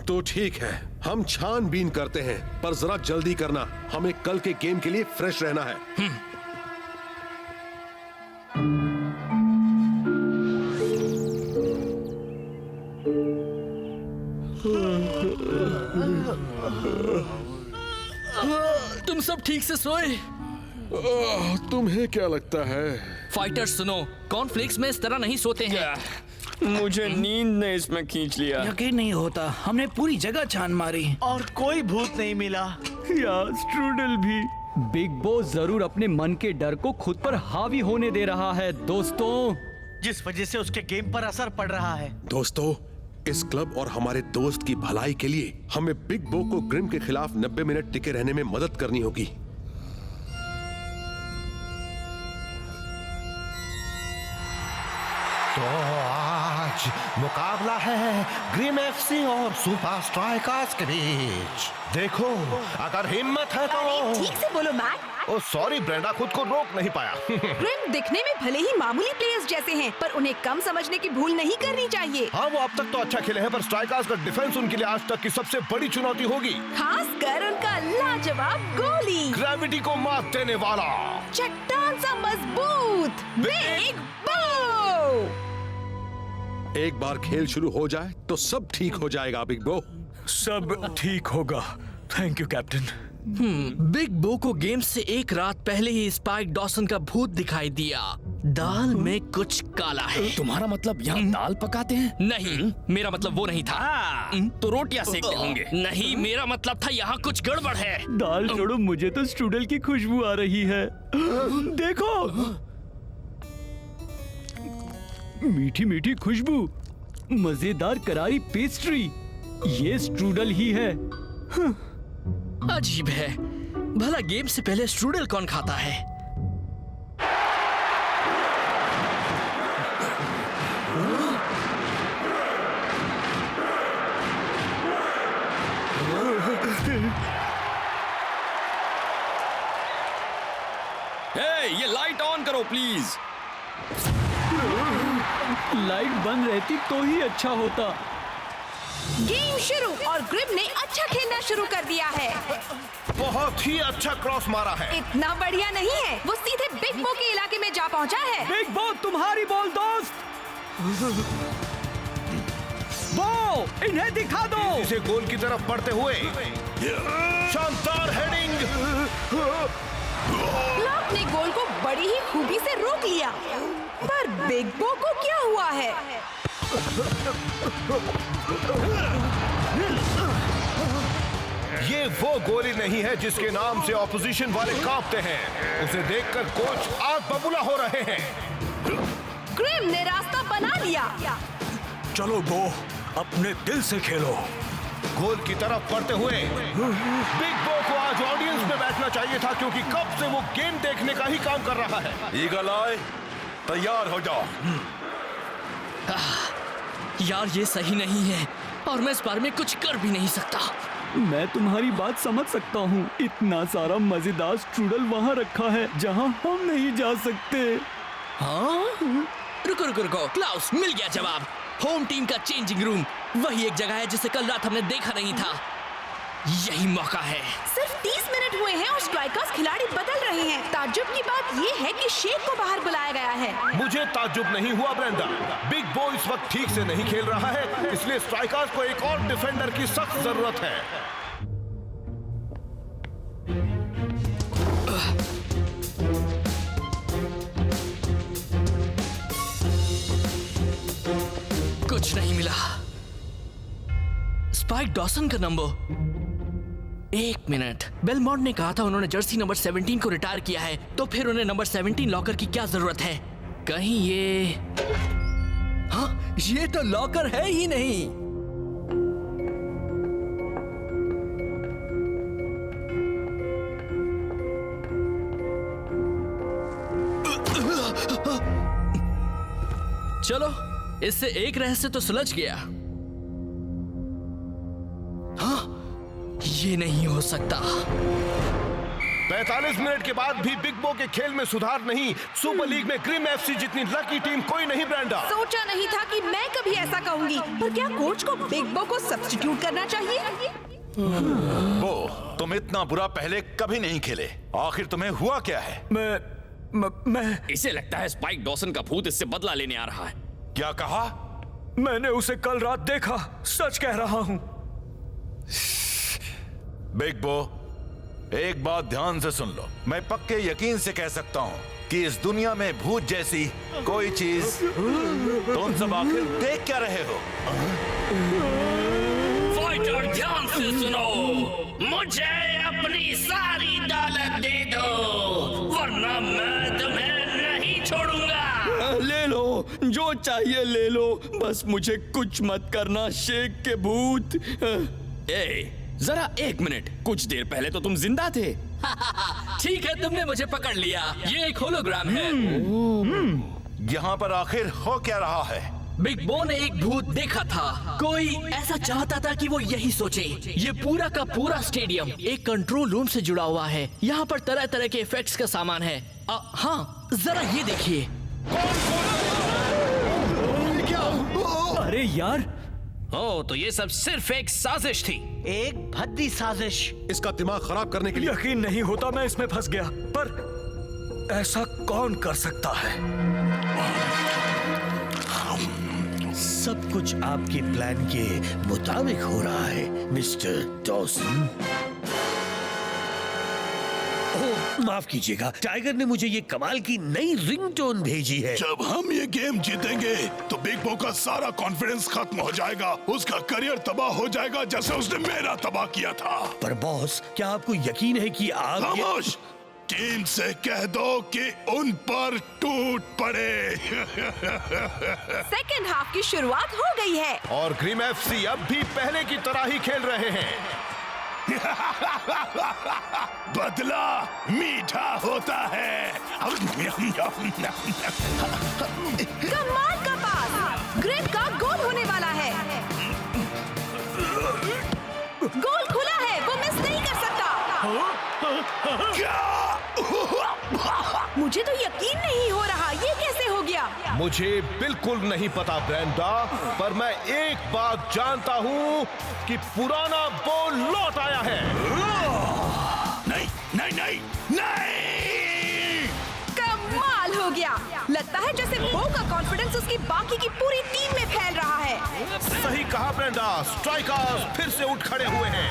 तो ठीक है, हम छानबीन करते हैं, पर जरा जल्दी करना, हमें कल के गेम के लिए फ्रेश रहना है। तुम सब ठीक से सोए? तुम्हें क्या लगता है? फाइटर्स सुनो, कॉर्नफ्लेक्स में इस तरह नहीं सोते हैं। मुझे नींद ने इसमें खींच लिया। यकीन नहीं होता, हमने पूरी जगह छान मारी और कोई भूत नहीं मिला। यार स्ट्रूडल भी। बिग बो जरूर अपने मन के डर को खुद पर हावी होने दे रहा है दोस्तों, जिस वजह से उसके गेम पर असर पड़ रहा है। दोस्तों, इस क्लब और हमारे दोस्त की भलाई के लिए हमें बिग बो को ग्रिम के खिलाफ 90 मिनट टिके रहने में मदद करनी होगी। तो आज मुकाबला है ग्रिम एफसी और सुपर स्ट्राइकर्स के बीच। देखो, अगर हिम्मत है तो। ठीक से बोलो मैट। ओ सॉरी ब्रेंडा, खुद को रोक नहीं पाया। ग्रिम दिखने में भले ही मामूली प्लेयर्स जैसे हैं, पर उन्हें कम समझने की भूल नहीं करनी चाहिए। हाँ, वो अब तक तो अच्छा खेले हैं, पर स्ट्राइकर्स का डिफेंस उनके लिए आज तक की सबसे बड़ी चुनौती होगी। खासकर उनका लाजवाब गोली, ग्रेविटी को मात देने वाला, चट्टान सा मजबूत बिग बो। एक बार खेल शुरू हो जाए तो सब ठीक हो जाएगा बिग बो। सब ठीक होगा। Thank you captain. बिग बो को गेम से एक रात पहले ही स्पाइक डॉसन का भूत दिखाई दिया। दाल में कुछ काला है। तुम्हारा मतलब यहाँ दाल पकाते हैं? नहीं, मेरा मतलब वो नहीं था। तो रोटियां सेकते होंगे। नहीं, मेरा मतलब था यहाँ कुछ गड़बड़ है। दाल छोड़ो, मुझे तो स्ट्रूडल की खुशबू आ रही है। देखो, मीठी मीठी खुशबू, मजेदार करारी पेस्ट्री, ये स्ट्रूडल ही है। अजीब है, भला गेम से पहले स्ट्रूडल कौन खाता है? ये लाइट ऑन करो प्लीज। लाइट बंद रहती तो ही अच्छा होता। गेम शुरू और ग्रिम ने अच्छा खेलना शुरू कर दिया है। बहुत ही अच्छा क्रॉस मारा है। इतना बढ़िया नहीं है, वो सीधे बिग बो के इलाके में जा पहुंचा है। बिग बो, तुम्हारी बॉल दोस्त। बो, इन्हें दिखा दो। इसे गोल की तरफ बढ़ते हुए शानदार हेडिंग। क्लॉक ने गोल को बड़ी ही खूबी से रोक लिया, पर बिग बो को क्या हुआ है? ये वो गोली नहीं है जिसके नाम से ऑपोजिशन वाले कांपते हैं। उसे देखकर कोच आग बबूला हो रहे हैं। ग्रिम ने रास्ता बना लिया। चलो बो, अपने दिल से खेलो। गोल की तरफ बढ़ते हुए बिग बो को आज ऑडियंस में बैठना चाहिए था, क्योंकि कब से वो गेम देखने का ही काम कर रहा है। ईगल आए, तैयार हो जाओ। यार, ये सही नहीं है और मैं इस बारे में कुछ कर भी नहीं सकता। मैं तुम्हारी बात समझ सकता हूँ। इतना सारा मजेदार स्ट्रूडल वहाँ रखा है जहाँ हम नहीं जा सकते। हाँ? रुको रुको रुको, क्लाउस, मिल गया जवाब। होम टीम का चेंजिंग रूम, वही एक जगह है जिसे कल रात हमने देखा नहीं था। यही मौका है। सिर्फ 30 मिनट हुए हैं और स्ट्राइकर्स खिलाड़ी बदल रहे हैं। ताज्जुब की बात ये है कि शेख को बाहर बुलाया गया है। मुझे ताज्जुब नहीं हुआ ब्रेंडा। बिग बो इस वक्त ठीक से नहीं खेल रहा है, इसलिए स्ट्राइकर्स को एक और डिफेंडर की सख्त जरूरत है। कुछ नहीं मिला। स्पाइक डॉसन का नंबर। एक मिनट, बेलमॉन्ट ने कहा था उन्होंने जर्सी नंबर 17 को रिटायर किया है, तो फिर उन्हें नंबर 17 लॉकर की क्या जरूरत है? कहीं ये... हाँ, ये तो लॉकर है ही नहीं। चलो, इससे एक रहस्य तो सुलझ गया। हाँ, ये नहीं हो सकता। 45 मिनट के बाद भी बिग बो के खेल में सुधार नहीं। सुपर लीग में ग्रिम एफसी जितनी लकी टीम कोई नहीं ब्रेंडा। सोचा नहीं था कि मैं कभी ऐसा कहूंगी, पर क्या कोच को बिग बो को सब्स्टिट्यूट करना चाहिए? बो, तुम इतना बुरा पहले कभी नहीं खेले। आखिर तुम्हें हुआ क्या है? मैं इसे लगता है स्पाइक डॉसन का भूत इससे बदला लेने आ रहा है। क्या कहा? मैंने उसे कल रात देखा, सच कह रहा हूँ। बिग बो, एक बात ध्यान से सुन लो। मैं पक्के यकीन से कह सकता हूँ कि इस दुनिया में भूत जैसी कोई चीज तुम सब आखिर देख क्या रहे हो? फाइटर, ध्यान से सुनो। मुझे अपनी सारी दौलत दे दो, वरना मैं तुम्हें नहीं छोड़ूंगा। ले लो, जो चाहिए ले लो, बस मुझे कुछ मत करना शेख के भूत। जरा एक मिनट, कुछ देर पहले तो तुम जिंदा थे। ठीक है, तुमने मुझे पकड़ लिया। ये एक होलोग्राम है। यहाँ पर आखिर हो क्या रहा है? बिग बो ने एक भूत देखा था। कोई ऐसा चाहता था कि वो यही सोचे। ये पूरा का पूरा स्टेडियम एक कंट्रोल रूम से जुड़ा हुआ है। यहाँ पर तरह तरह के इफेक्ट्स का सामान है। हाँ, जरा ये देखिए। अरे यार, तो ये सब सिर्फ एक साजिश थी। एक भद्दी साजिश। इसका दिमाग खराब करने के लिए। यकीन नहीं होता मैं इसमें फंस गया, पर ऐसा कौन कर सकता है? सब कुछ आपकी प्लान के मुताबिक हो रहा है मिस्टर डॉसन। माफ कीजिएगा, टाइगर ने मुझे ये कमाल की नई रिंगटोन भेजी है। जब हम ये गेम जीतेंगे तो बिग बो का सारा कॉन्फिडेंस खत्म हो जाएगा, उसका करियर तबाह हो जाएगा जैसे उसने मेरा तबाह किया था। पर बॉस, क्या आपको यकीन है कि आप खामोश! टीम से कह दो कि उन पर टूट पड़े। सेकेंड हाफ की शुरुआत हो गई है और ग्रिम एफसी अब भी पहले की तरह ही खेल रहे हैं। बदला मीठा होता है। कमाल का पास, ग्रिम का गोल होने वाला है। गोल खुला है, वो मिस नहीं कर सकता। मुझे तो यकीन नहीं हो रहा, ये कैसे हो गया? मुझे बिल्कुल नहीं पता ब्रेंडा, पर मैं एक बात जानता हूँ कि पुराना बो लौट आया है। नहीं नहीं नहीं नहीं! कमाल हो गया। लगता है जैसे बो का कॉन्फिडेंस उसकी बाकी की पूरी टीम में फैल रहा है। सही कहा ब्रेंडा, स्ट्राइकर्स फिर से उठ खड़े हुए हैं।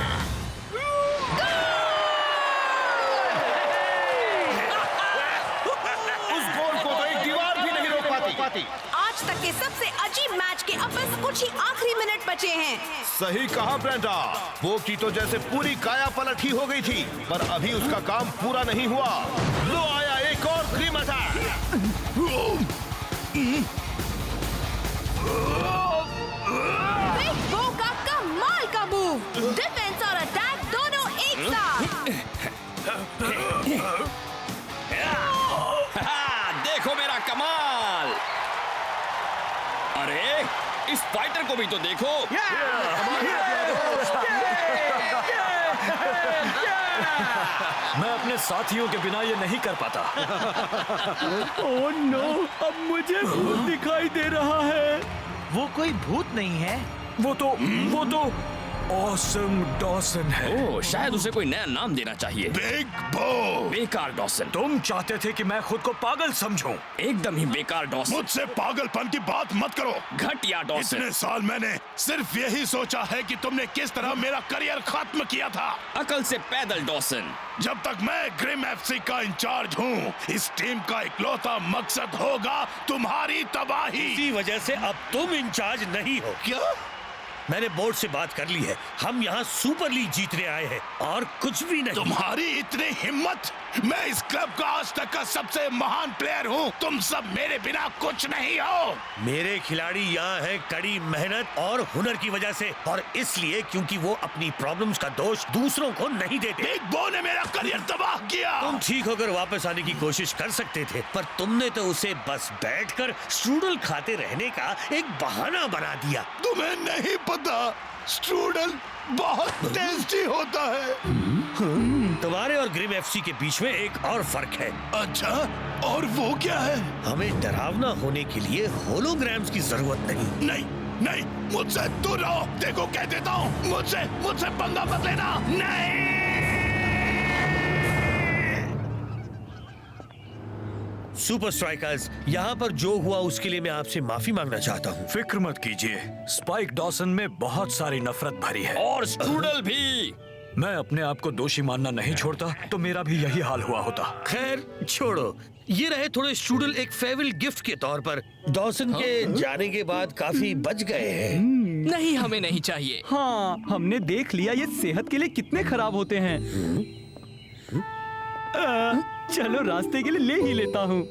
आज तक के सबसे अजीब मैच के अब बस कुछ ही आखिरी मिनट बचे हैं। सही कहा ब्रेंडा, वो की तो जैसे पूरी काया पलट ही हो गई थी, पर अभी उसका काम पूरा नहीं हुआ। लो आया एक और ग्रिम अटैक। बिग बो का कमाल का मूव, डिफेंस और अटैक दोनों एक साथ। देखो मेरा कमाल। अरे इस फाइटर को भी तो देखो। मैं अपने साथियों के बिना ये नहीं कर पाता। ओह नो, अब मुझे भूत दिखाई दे रहा है। वो कोई भूत नहीं है, वो तो ऑसम डॉसन है। ओह, शायद उसे कोई नया नाम देना चाहिए। बिग बो। बेकार डॉसन। तुम चाहते थे कि मैं खुद को पागल समझूं। एकदम ही बेकार डॉसन। मुझसे पागलपन की बात मत करो। घटिया डॉसन। इतने साल मैंने सिर्फ यही सोचा है कि तुमने किस तरह मेरा करियर खत्म किया था। अकल से पैदल डॉसन। जब तक मैं ग्रिम एफसी का इंचार्ज हूँ, इस टीम का इकलौता मकसद होगा तुम्हारी तबाही। इसी वजह से अब तुम इंचार्ज नहीं हो। क्या? मैंने बोर्ड से बात कर ली है, हम यहाँ सुपर लीग जीतने आए हैं और कुछ भी नहीं। तुम्हारी इतनी हिम्मत? मैं इस क्लब का आज तक का सबसे महान प्लेयर हूँ, तुम सब मेरे बिना कुछ नहीं हो। मेरे खिलाड़ी यहाँ हैं कड़ी मेहनत और हुनर की वजह से, और इसलिए क्योंकि वो अपनी प्रॉब्लम्स का दोष दूसरों को नहीं देते। बिग बो ने मेरा करियर तबाह किया। तुम ठीक होकर वापस आने की कोशिश कर सकते थे, पर तुमने तो उसे बस बैठकर स्ट्रूडल खाते रहने का एक बहाना बना दिया। तुम्हें नहीं पता, स्ट्रूडल बहुत टेस्टी होता है। तुम्हारे और ग्रिम एफसी के बीच में एक और फर्क है। अच्छा, और वो क्या है? हमें डरावना होने के लिए होलोग्राम्स की जरूरत नहीं। नहीं नहीं, मुझसे दूर रहो। देखो कह देता हूँ, मुझसे पंगा मत लेना। नहीं। सुपर स्ट्राइकर्स, यहाँ पर जो हुआ उसके लिए मैं आपसे माफी मांगना चाहता हूँ। फिक्र मत कीजिए, स्पाइक डॉसन में बहुत सारी नफरत भरी है। और स्ट्रूडल भी। मैं अपने आप को दोषी मानना नहीं छोड़ता तो मेरा भी यही हाल हुआ होता। खैर छोड़ो, ये रहे थोड़े स्ट्रूडल एक फेयरवेल गिफ्ट के तौर पर। डॉसन के जाने के बाद काफी बच गए हैं। नहीं, हमें नहीं चाहिए। हाँ, हमने देख लिया ये सेहत के लिए कितने खराब होते हैं। चलो रास्ते के लिए ले ही लेता हूँ।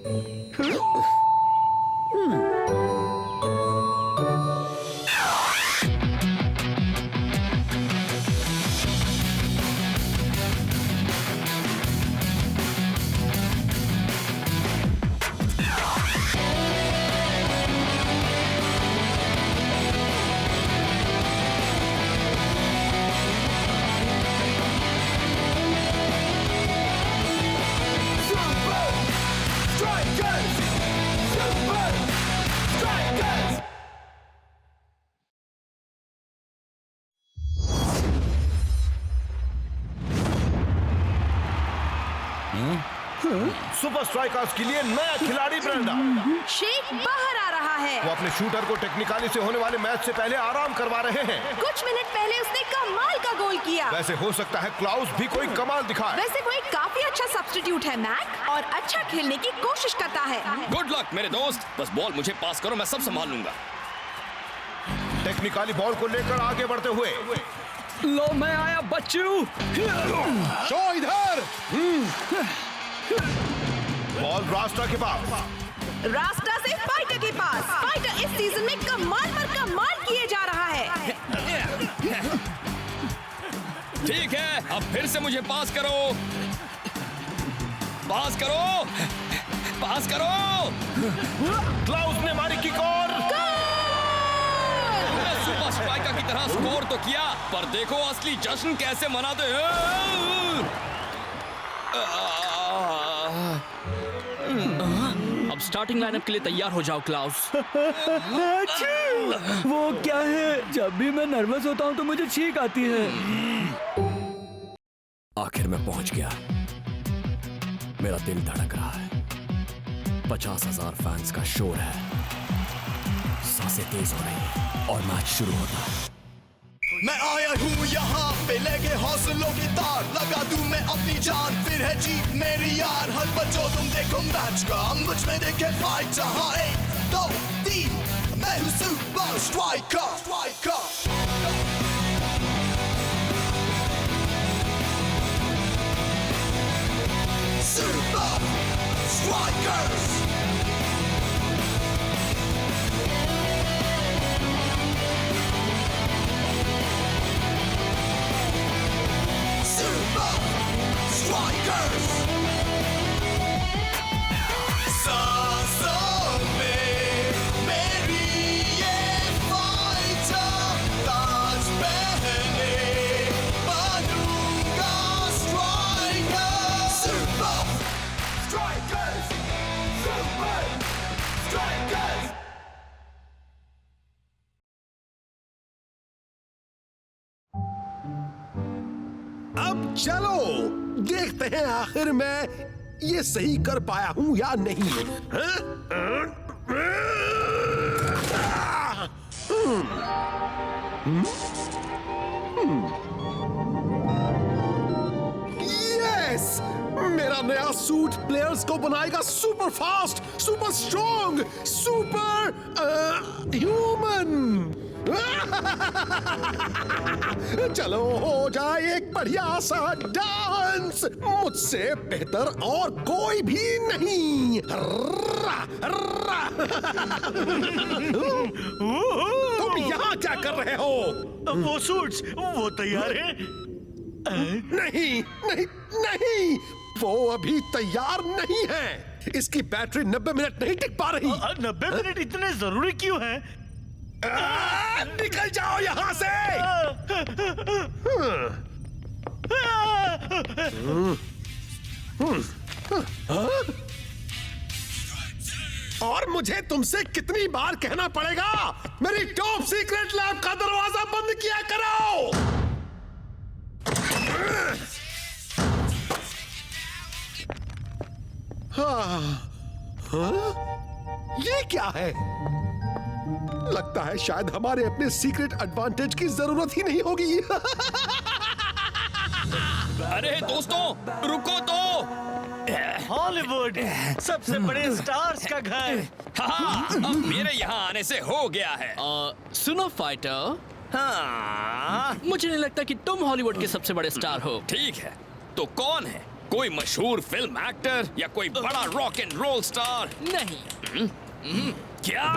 सुपर स्ट्राइकर्स के लिए नया खिलाड़ी ब्रेंडा। शेख बाहर आ रहा है। वो अपने शूटर को टेक्निकली से होने वाले मैच से पहले आराम करवा रहे हैं। कुछ मिनट पहले उसने कमाल का गोल किया। वैसे हो सकता है क्लाउस भी कोई कमाल दिखाए। वैसे वो एक काफी अच्छा सब्स्टिट्यूट है मैक, और अच्छा खेलने की कोशिश करता है। गुड लक मेरे दोस्त, बस बॉल मुझे पास करो, मैं सब संभाल लूंगा। टेक्निकली बॉल को लेकर आगे बढ़ते हुए, लो मैं आया बच्चू। शो इधर। बॉल रास्ता के पास। रास्ता से फाइटर के पास। फाइटर इस सीजन में कमाल पर कमाल किए जा रहा है। ठीक है, अब फिर से मुझे पास करो, पास करो, पास करो। क्लाउस ने मारी किक और सुपर स्ट्राइकर की तरह स्कोर तो किया, पर देखो असली जश्न कैसे मनाते हैं। अब स्टार्टिंग लाइनअप के लिए तैयार हो जाओ क्लाउस। वो क्या है, जब भी मैं नर्वस होता हूँ तो मुझे छींक आती है। आखिर मैं पहुंच गया। मेरा दिल धड़क रहा है। 50,000 फैंस का शोर है। सांसें तेज हो रही हैं और मैच शुरू होता है। मैं आया हूँ यहाँ पे लेके हौसलों की तार, लगा दूं मैं अपनी जान, फिर है जीत मेरी यार। हर बच्चों तुम देखो मैच का, मुझ में देखे फाइट। जहाँ 1, 2, 3 मैं हूँ super striker. Super Strikers! Super Strikers! सांसों में मेरी ये फाइटर, ताज पहने बनूंगा striker. Super Strikers! Super Strikers! अब चलो देखते हैं आखिर मैं ये सही कर पाया हूं या नहीं। यस, मेरा नया सूट प्लेयर्स को बनाएगा super fast, super strong, super human. चलो हो जाए एक बढ़िया सा डांस, मुझसे बेहतर और कोई भी नहीं। तुम यहाँ क्या कर रहे हो? वो सूट्स वो तैयार है? नहीं नहीं नहीं, वो अभी तैयार नहीं है। इसकी बैटरी 90 मिनट नहीं टिक पा रही। 90 मिनट इतने जरूरी क्यों हैं? निकल जाओ यहाँ से। और मुझे तुमसे कितनी बार कहना पड़ेगा, मेरी टॉप सीक्रेट लैब का दरवाजा बंद किया करो। ये क्या है? लगता है शायद हमारे अपने सीक्रेट एडवांटेज की जरूरत ही नहीं होगी। अरे दोस्तों रुको तो। हॉलीवुड सबसे बड़े स्टार्स का घर। हाँ, अब मेरे यहाँ आने से हो गया है। सुनो फाइटर, हाँ मुझे नहीं लगता कि तुम हॉलीवुड के सबसे बड़े स्टार हो। ठीक है, तो कौन है? कोई मशहूर फिल्म एक्टर या कोई बड़ा रॉक एंड रोल स्टार? नहीं। क्या?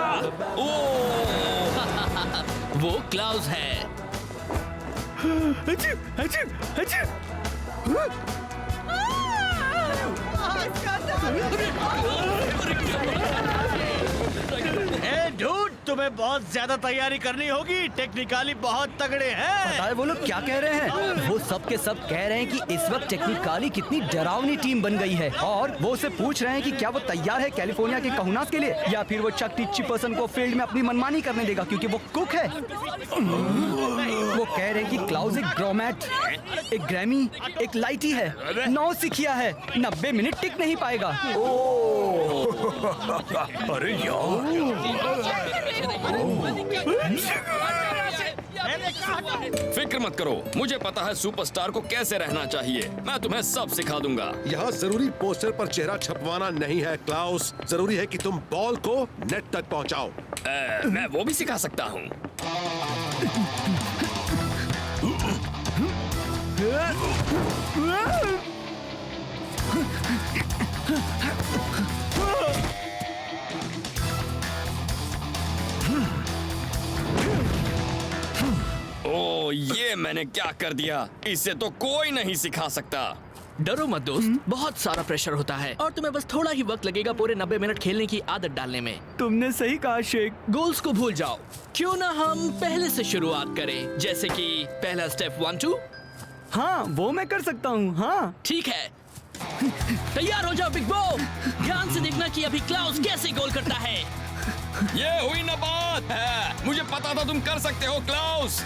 वो क्लाउस है। ए डूड, तुम्हें बहुत ज्यादा तैयारी करनी होगी, टेक्निकली बहुत तगड़े हैं। पता है वो लोग क्या कह रहे हैं? वो सब के सब कह रहे हैं कि इस वक्त टेक्निकली कितनी डरावनी टीम बन गई है, और वो उसे पूछ रहे हैं कि क्या वो तैयार है कैलिफोर्निया के कहूनास के लिए, या फिर वो चक टिच्ची पर्सन को फील्ड में अपनी मनमानी करने देगा क्योंकि वो कुक है। वो कह रहे हैं कि क्लाउस एक ग्रोमैट, एक ग्रैमी, एक लाइटी है, 9 सिखिया है, 90 मिनट टिक नहीं पाएगा। अरे यार, फिक्र मत करो, मुझे पता है सुपरस्टार को कैसे रहना चाहिए। मैं तुम्हें सब सिखा दूंगा। यहाँ जरूरी पोस्टर पर चेहरा छपवाना नहीं है क्लाउस, जरूरी है कि तुम बॉल को नेट तक पहुँचाओ। मैं वो भी सिखा सकता हूँ। ओ, ये मैंने क्या कर दिया? इसे तो कोई नहीं सिखा सकता। डरो मत दोस्त, बहुत सारा प्रेशर होता है और तुम्हें बस थोड़ा ही वक्त लगेगा पूरे 90 मिनट खेलने की आदत डालने में। तुमने सही कहा शेख। गोल्स को भूल जाओ, क्यों ना हम पहले से शुरुआत करें, जैसे कि पहला स्टेप 1 2। हाँ, वो मैं कर सकता हूँ। हाँ ठीक है, तैयार हो जाओ बिग बो। ध्यान से देखना कि अभी क्लाउस कैसे गोल करता है। ये हुई ना बात है, मुझे पता था तुम कर सकते हो क्लाउस।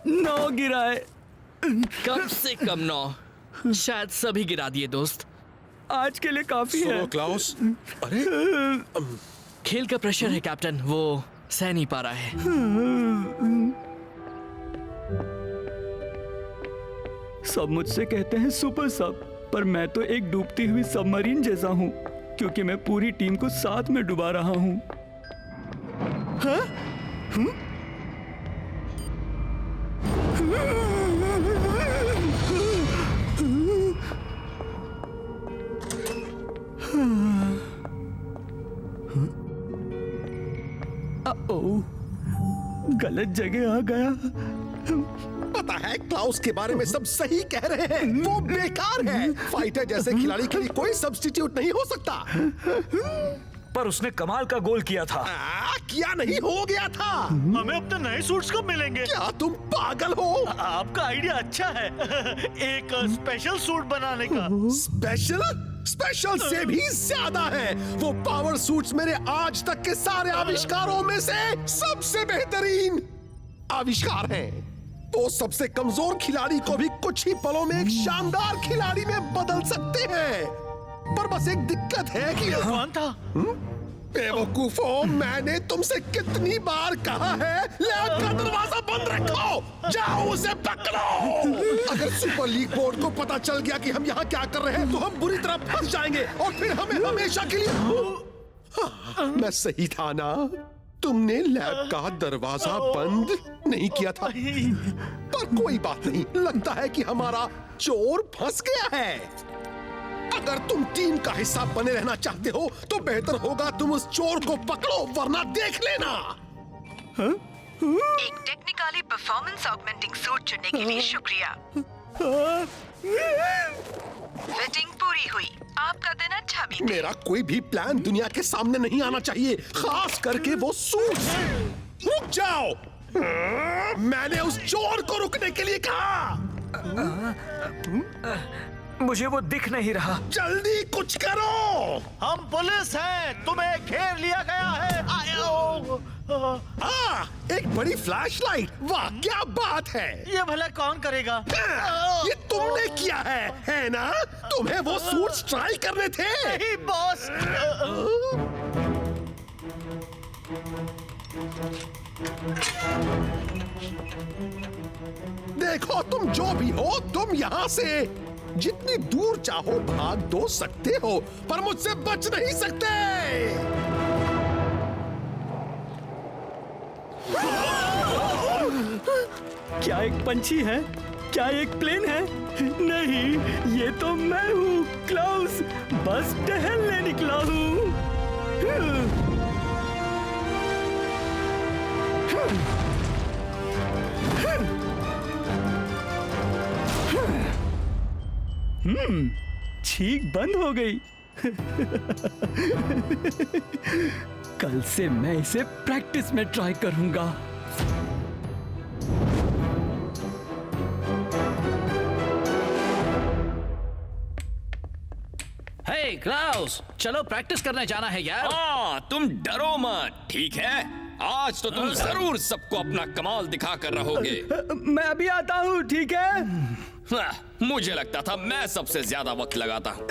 9 गिरा है। कम से कम 9, शायद सभी गिरा दिए दोस्त। आज के लिए काफी है। क्लाउस, अरे खेल का प्रेशर है कैप्टन, वो सह नहीं पा रहा है। सब मुझसे कहते हैं सुपर सब, पर मैं तो एक डूबती हुई सबमरीन जैसा हूँ, क्योंकि मैं पूरी टीम को साथ में डुबा रहा हूँ। हाँ? गलत जगह आ गया। पता है क्लाउस के बारे में सब सही कह रहे हैं, वो बेकार है। फाइटर जैसे खिलाड़ी के लिए कोई सब्स्टिट्यूट नहीं हो सकता। पर उसने कमाल का गोल किया था। क्या नहीं हो गया था? हमें अपने नए सूट्स कब मिलेंगे? क्या तुम पागल हो? आपका आइडिया अच्छा है। एक स्पेशल सूट बनाने का। स्पेशल से भी ज्यादा है। वो पावर सूट्स मेरे आज तक के सारे आविष्कारों में से सबसे बेहतरीन आविष्कार हैं। वो सबसे कमजोर खिलाड़ी को भी कुछ ही पलों में एक शानदार खिलाड़ी में बदल सकते हैं। पर बस एक दिक्कत है कि कौन था? बेवकूफो, मैंने तुमसे कितनी बार कहा है लैब का दरवाजा बंद रखो, जाओ उसे पकड़ो। अगर सुपर लीग बोर्ड को पता चल गया कि हम यहाँ क्या कर रहे हैं तो हम बुरी तरह फंस जाएंगे और फिर हमें हमेशा के लिए। मैं सही था ना? तुमने लैब का दरवाजा बंद नहीं किया था। पर कोई बात नहीं, लगता है कि हमारा चोर फंस गया है। अगर तुम टीम का हिस्सा बने रहना चाहते हो तो बेहतर होगा तुम उस चोर को पकड़ो, वरना देख लेना। एक टेक्निकली परफॉर्मेंस ऑगमेंटिंग सूट चुनने के लिए शुक्रिया। फिटिंग पूरी हुई, आपका दिन अच्छा बीते। मेरा कोई भी प्लान दुनिया के सामने नहीं आना चाहिए, खास करके वो सूट। रुक जाओ, मैंने उस चोर को रुकने के लिए कहा। मुझे वो दिख नहीं रहा। जल्दी कुछ करो। हम पुलिस हैं, तुम्हें घेर लिया गया है। एक बड़ी फ्लैशलाइट, वाह क्या बात है। ये भला कौन करेगा? ये तुमने किया है ना? तुम्हें वो सूट्स ट्राई करने थे। नहीं बॉस। देखो तुम जो भी हो, तुम यहाँ से जितनी दूर चाहो भाग दो सकते हो, पर मुझसे बच नहीं सकते। क्या एक पंछी है? क्या एक प्लेन है? नहीं, ये तो मैं हूँ क्लाउस, बस टहलने निकला हूँ। छींक बंद हो गई। कल से मैं इसे प्रैक्टिस में ट्राई करूंगा। हे क्लाउस, चलो प्रैक्टिस करने जाना है यार। हाँ, तुम डरो मत, ठीक है? आज तो तुम जरूर सबको अपना कमाल दिखा कर रहोगे। मैं अभी आता हूँ, ठीक है? मुझे लगता था मैं सबसे ज्यादा वक्त लगाता हूँ।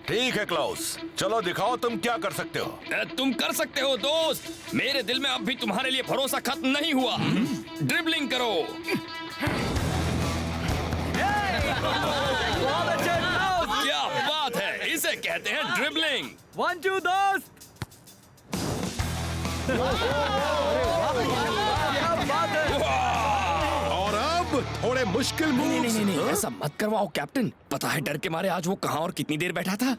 ठीक है क्लाउस, चलो दिखाओ तुम क्या कर सकते हो। तुम कर सकते हो दोस्त। मेरे दिल में अब भी तुम्हारे लिए भरोसा खत्म नहीं हुआ। ड्रिबलिंग करो। क्या बात है, इसे कहते हैं ड्रिबलिंग। 1 2 दोस्त। और अब थोड़े मुश्किल मूव्स। नहीं, ऐसा मत करवाओ कैप्टन। पता है डर के मारे आज वो कहां और कितनी देर बैठा था।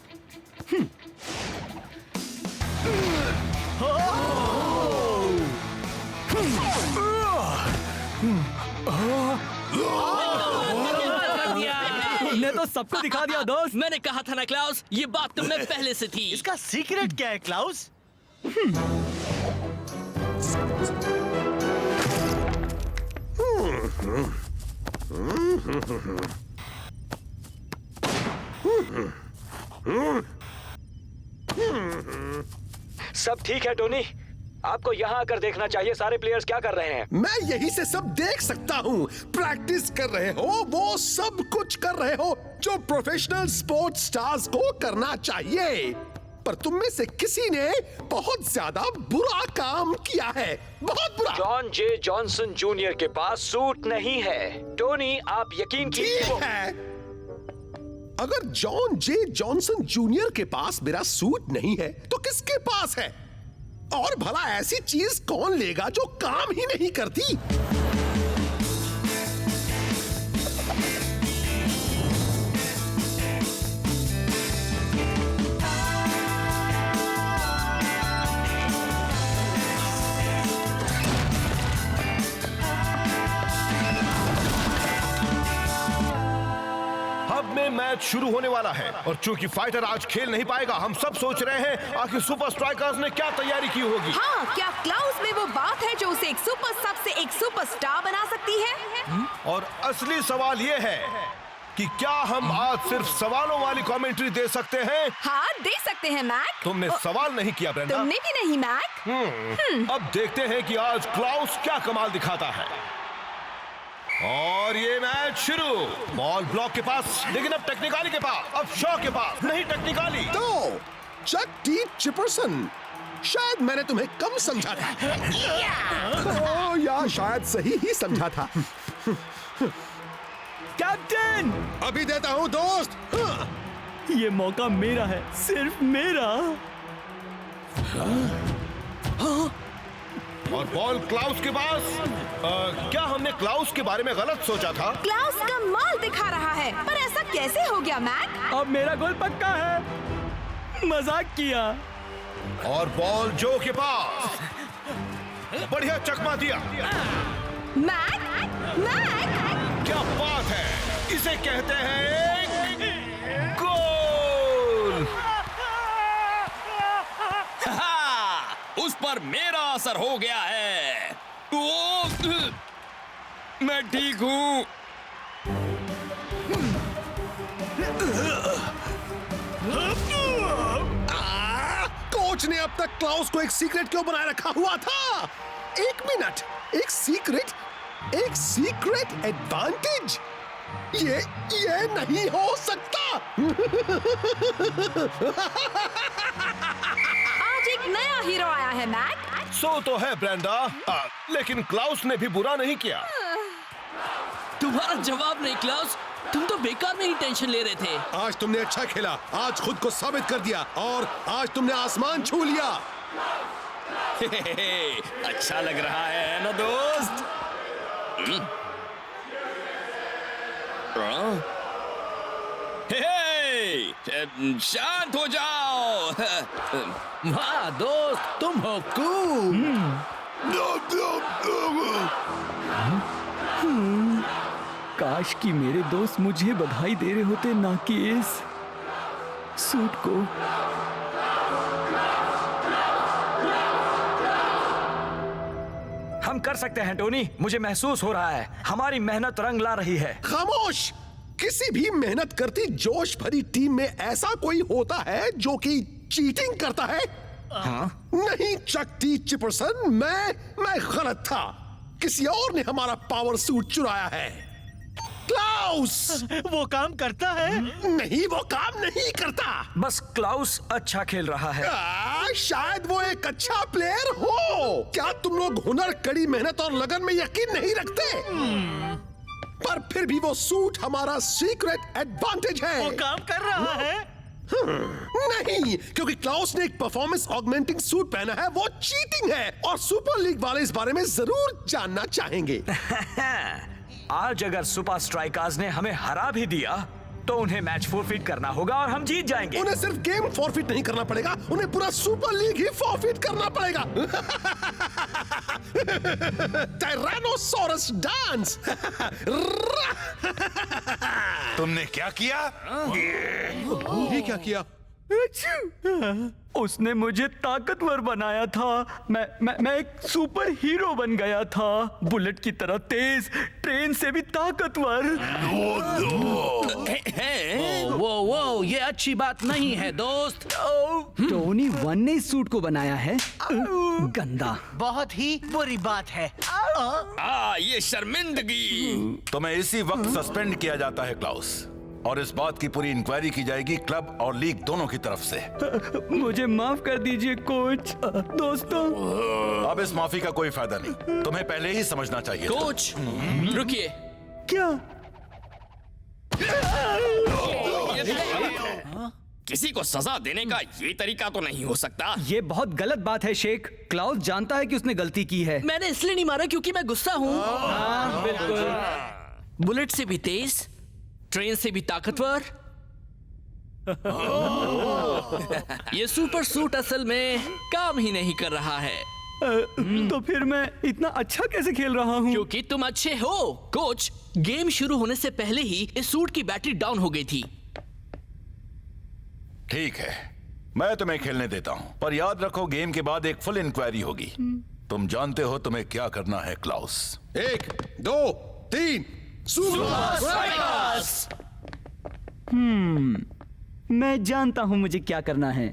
तुमने तो सबको दिखा दिया दोस्त। मैंने कहा था ना क्लाउस, ये बात तुमने पहले से थी। इसका सीक्रेट क्या है क्लाउस? सब ठीक है टोनी? आपको यहाँ आकर देखना चाहिए सारे प्लेयर्स क्या कर रहे हैं। मैं यहीं से सब देख सकता हूँ। प्रैक्टिस कर रहे हो, वो सब कुछ कर रहे हो जो प्रोफेशनल स्पोर्ट्स स्टार्स को करना चाहिए। पर तुम में से किसी ने बहुत ज्यादा बुरा काम किया है, बहुत बुरा। जॉन जे जॉनसन जूनियर के पास सूट नहीं है। टोनी, आप यकीन कीजिए है। अगर जॉन जे जॉनसन जूनियर के पास मेरा सूट नहीं है तो किसके पास है? और भला ऐसी चीज कौन लेगा जो काम ही नहीं करती? अब में मैच शुरू होने वाला है और चूंकि फाइटर आज खेल नहीं पाएगा, हम सब सोच रहे हैं आखिर सुपर स्ट्राइकर्स ने क्या तैयारी की होगी। हाँ, क्या क्लाउस में वो बात है जो उसे एक सुपर सब से एक सुपरस्टार बना सकती है? और असली सवाल ये है कि क्या हम आज सिर्फ सवालों वाली कमेंट्री दे सकते हैं? हाँ, दे सकते हैं मैक। तुमने सवाल नहीं किया ब्रेंडा। तुमने भी नहीं मैक। अब देखते हैं कि आज क्लाउस क्या कमाल दिखाता है। और ये मैच शुरू। बॉल ब्लॉक के पास, लेकिन अब टेक्निकाली के पास, अब शॉ के पास, नहीं टेक्निकाली। तो चक टी चिपरसन, शायद मैंने तुम्हें कम समझा था। ओ, या शायद सही ही समझा था। कैप्टन, अभी देता हूँ दोस्त। ये मौका मेरा है, सिर्फ मेरा। और बॉल क्लाउस के पास। क्या हमने क्लाउस के बारे में गलत सोचा था? क्लाउस का माल दिखा रहा है, पर ऐसा कैसे हो गया मैक? अब मेरा गोल पक्का है। मजाक किया। और बॉल जो के पास। बढ़िया चकमा दिया। मैक, मैक, क्या बात है, इसे कहते हैं गोल। उस पर मेरा असर हो गया है। मैं ठीक हूँ। कोच ने अब तक क्लाउस को एक सीक्रेट क्यों बनाए रखा हुआ था? 1 मिनट, एक सीक्रेट एडवांटेज? ये नहीं हो सकता। आज एक नया हीरो आया है मैक। सो तो है ब्रेंडा, लेकिन क्लाउस ने भी बुरा नहीं किया। तुम्हारा जवाब नहीं क्लाउस, तुम तो बेकार में ही टेंशन ले रहे थे। आज तुमने अच्छा खेला, आज खुद को साबित कर दिया और आज तुमने आसमान छू लिया। अच्छा लग रहा है ना दोस्त? शांत हो जाओ। वाह दोस्त, तुम हो कूल। काश कि मेरे दोस्त मुझे बधाई दे रहे होते, ना कि इस सूट को। हम कर सकते हैं टोनी, मुझे महसूस हो रहा है हमारी मेहनत रंग ला रही है। खामोश! किसी भी मेहनत करती जोश भरी टीम में ऐसा कोई होता है जो कि चीटिंग करता है? हाँ? नहीं चकती चिपरसन, मैं गलत था। किसी और ने हमारा पावर सूट चुराया है। क्लाउस! वो काम करता है? नहीं, वो काम नहीं करता। बस क्लाउस अच्छा खेल रहा है। शायद वो एक अच्छा प्लेयर हो। क्या तुम लोग हुनर, कड़ी मेहनत और लगन में यकीन नहीं रखते? पर फिर भी वो सूट हमारा सीक्रेट एडवांटेज है। वो काम कर रहा है? नहीं, क्योंकि क्लाउस ने एक परफॉर्मेंस ऑगमेंटिंग सूट पहना है, वो चीटिंग है और सुपर लीग वाले इस बारे में जरूर जानना चाहेंगे। आज अगर सुपर स्ट्राइकर्स ने हमें हरा भी दिया तो उन्हें मैच फॉरफिट करना होगा और हम जीत जाएंगे। उन्हें सिर्फ गेम फॉरफिट नहीं करना पड़ेगा, उन्हें पूरा सुपर लीग ही फॉरफिट करना पड़ेगा। Tyrannosaurus dance. तुमने क्या किया? ये क्या किया? उसने मुझे ताकतवर बनाया था। मैं एक सुपर हीरो बन गया था, बुलेट की तरह तेज, ट्रेन से भी ताकतवर। वो ये अच्छी बात नहीं है दोस्त। टोनी वन ने इस सूट को बनाया है। गंदा। बहुत ही बुरी बात है। ये शर्मिंदगी। तुम्हें इसी वक्त सस्पेंड किया जाता है क्लाउस, और इस बात की पूरी इंक्वायरी की जाएगी क्लब और लीग दोनों की तरफ से। मुझे माफ कर दीजिए कोच। दोस्तों, अब इस माफी का कोई फायदा नहीं, तुम्हें पहले ही समझना चाहिए। कोच रुकिए। क्या? किसी को सजा देने का ये तरीका तो नहीं हो सकता। ये बहुत गलत बात है शेख। क्लाउस जानता है कि उसने गलती की है। मैंने इसलिए नहीं मारा क्योंकि मैं गुस्सा हूँ। हाँ, बिल्कुल। बुलेट से भी तेज, ट्रेन से भी ताकतवर। ये सुपर सूट असल में काम ही नहीं कर रहा है। तो फिर मैं इतना अच्छा कैसे खेल रहा हूँ? क्योंकि तुम अच्छे हो। कोच, गेम शुरू होने से पहले ही इस सूट की बैटरी डाउन हो गई थी। ठीक है, मैं तुम्हें खेलने देता हूं, पर याद रखो गेम के बाद एक फुल इंक्वायरी होगी। तुम जानते हो तुम्हें क्या करना है क्लाउस। 1, 2, 3 super strikers. मैं जानता हूँ मुझे क्या करना है।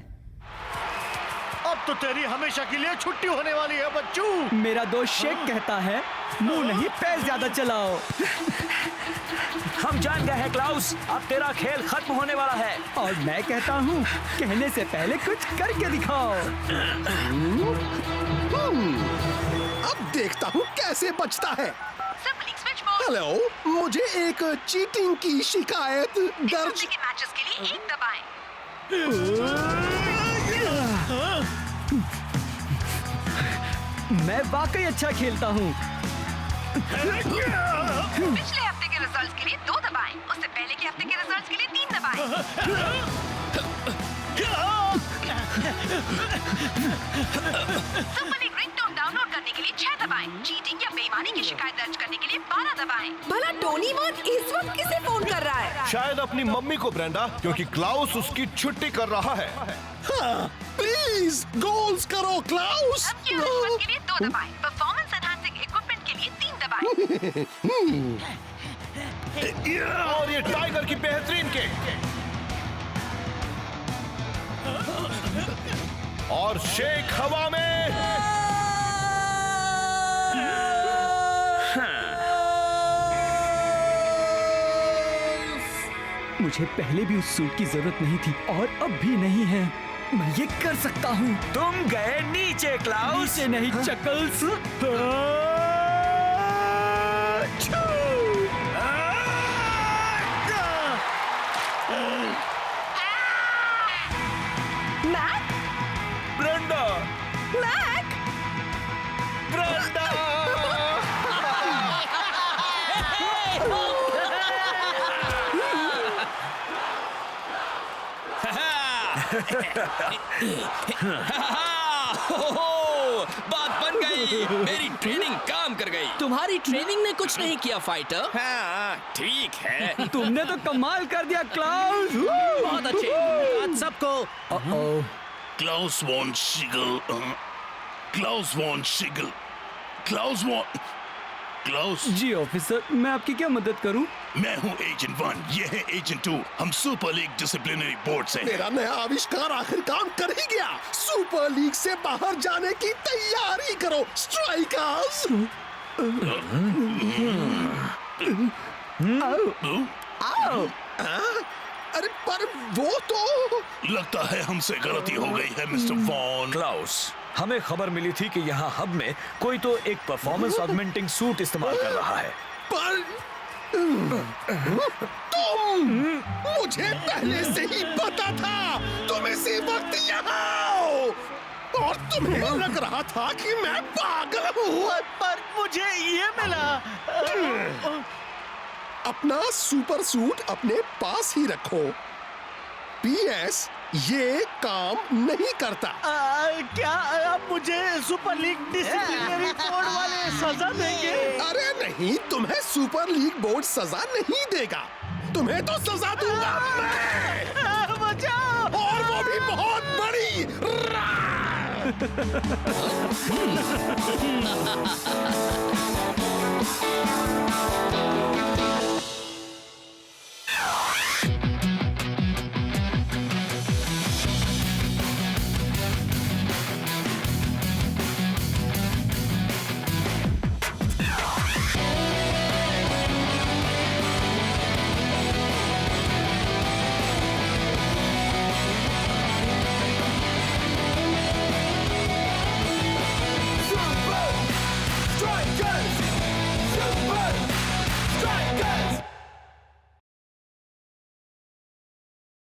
अब तो तेरी हमेशा के लिए छुट्टी होने वाली है बच्चू। मेरा दोस्त शेख कहता है मुंह नहीं पैर ज्यादा चलाओ। हम जान गए हैं क्लाउस, अब तेरा खेल खत्म होने वाला है। और मैं कहता हूँ कहने से पहले कुछ करके दिखाओ। अब देखता हूँ कैसे बचता है। हेलो, मुझे एक चीटिंग की शिकायत दर्ज। मैचेस के लिए 1 दबाएं। मैं वाकई अच्छा खेलता हूँ। पिछले हफ्ते के रिजल्ट्स के लिए 2 दबाएं। उससे पहले के हफ्ते के रिजल्ट्स के लिए 3 दबाएं। सुपर लीग रिंगटोन डाउनलोड करने के लिए 6 दबाएं। चीटिंग या बेईमानी की शिकायत दर्ज करने के लिए 12 दबाएं। भला टोनी वन इस वक्त किसे फोन कर रहा है? शायद अपनी मम्मी को ब्रेंडा, क्योंकि क्लाउस उसकी छुट्टी कर रहा है। हाँ, प्लीज गोल्स करो क्लाउस। अब की रिश्वत के लिए 2 दबाएं। परफॉर्मेंस एनहांसिंग इक्विपमेंट के लिए 3 दबाएं। और ये टाइगर की बेहतरीन किक। और शेख हवा में। मुझे पहले भी उस सूट की जरूरत नहीं थी और अब भी नहीं है। मैं ये कर सकता हूँ। तुम गए नीचे क्लाउस। नीचे नहीं Chuckles. Mac? Brenda. Mac? Brenda. बात बन गई। मेरी ट्रेनिंग काम कर गई। तुम्हारी ट्रेनिंग ने कुछ नहीं किया फाइटर। हाँ, ठीक है। तुमने तो कमाल कर दिया क्लाउस। बहुत अच्छे। आज सबको Klaus von Shigel, Klaus von Shigel, Klaus von, Klaus. जी ऑफिसर, मैं आपकी क्या मदद करूं? मैं हूं एजेंट 1, ये है एजेंट 2। हम सुपर लीग डिसिप्लिनरी बोर्ड से। मेरा नया आविष्कार आखिर काम कर ही गया। सुपर लीग से बाहर जाने की तैयारी करो स्ट्राइकर्स। अरे पर वो तो लगता है हमसे गलती हो गई है मिस्टर वॉन। क्लाउस, हमें खबर मिली थी कि यहाँ हब में कोई तो एक परफॉर्मेंस ऑगमेंटिंग सूट इस्तेमाल कर रहा है। पर तुम, मुझे पहले से ही पता था तुम इसी वक्त यहाँ आओ, और तुम्हें लग रहा था कि मैं पागल हूँ। पर मुझे ये मिला। अपना सुपर सूट अपने पास ही रखो। PS, ये काम नहीं करता। क्या आप मुझे सुपर लीग डिसिप्लिनरी बोर्ड वाले सजा देंगे? अरे नहीं, तुम्हें सुपर लीग बोर्ड सजा नहीं देगा, तुम्हें तो सजा दूंगा मैं। बचाओ! और वो भी बहुत बड़ी।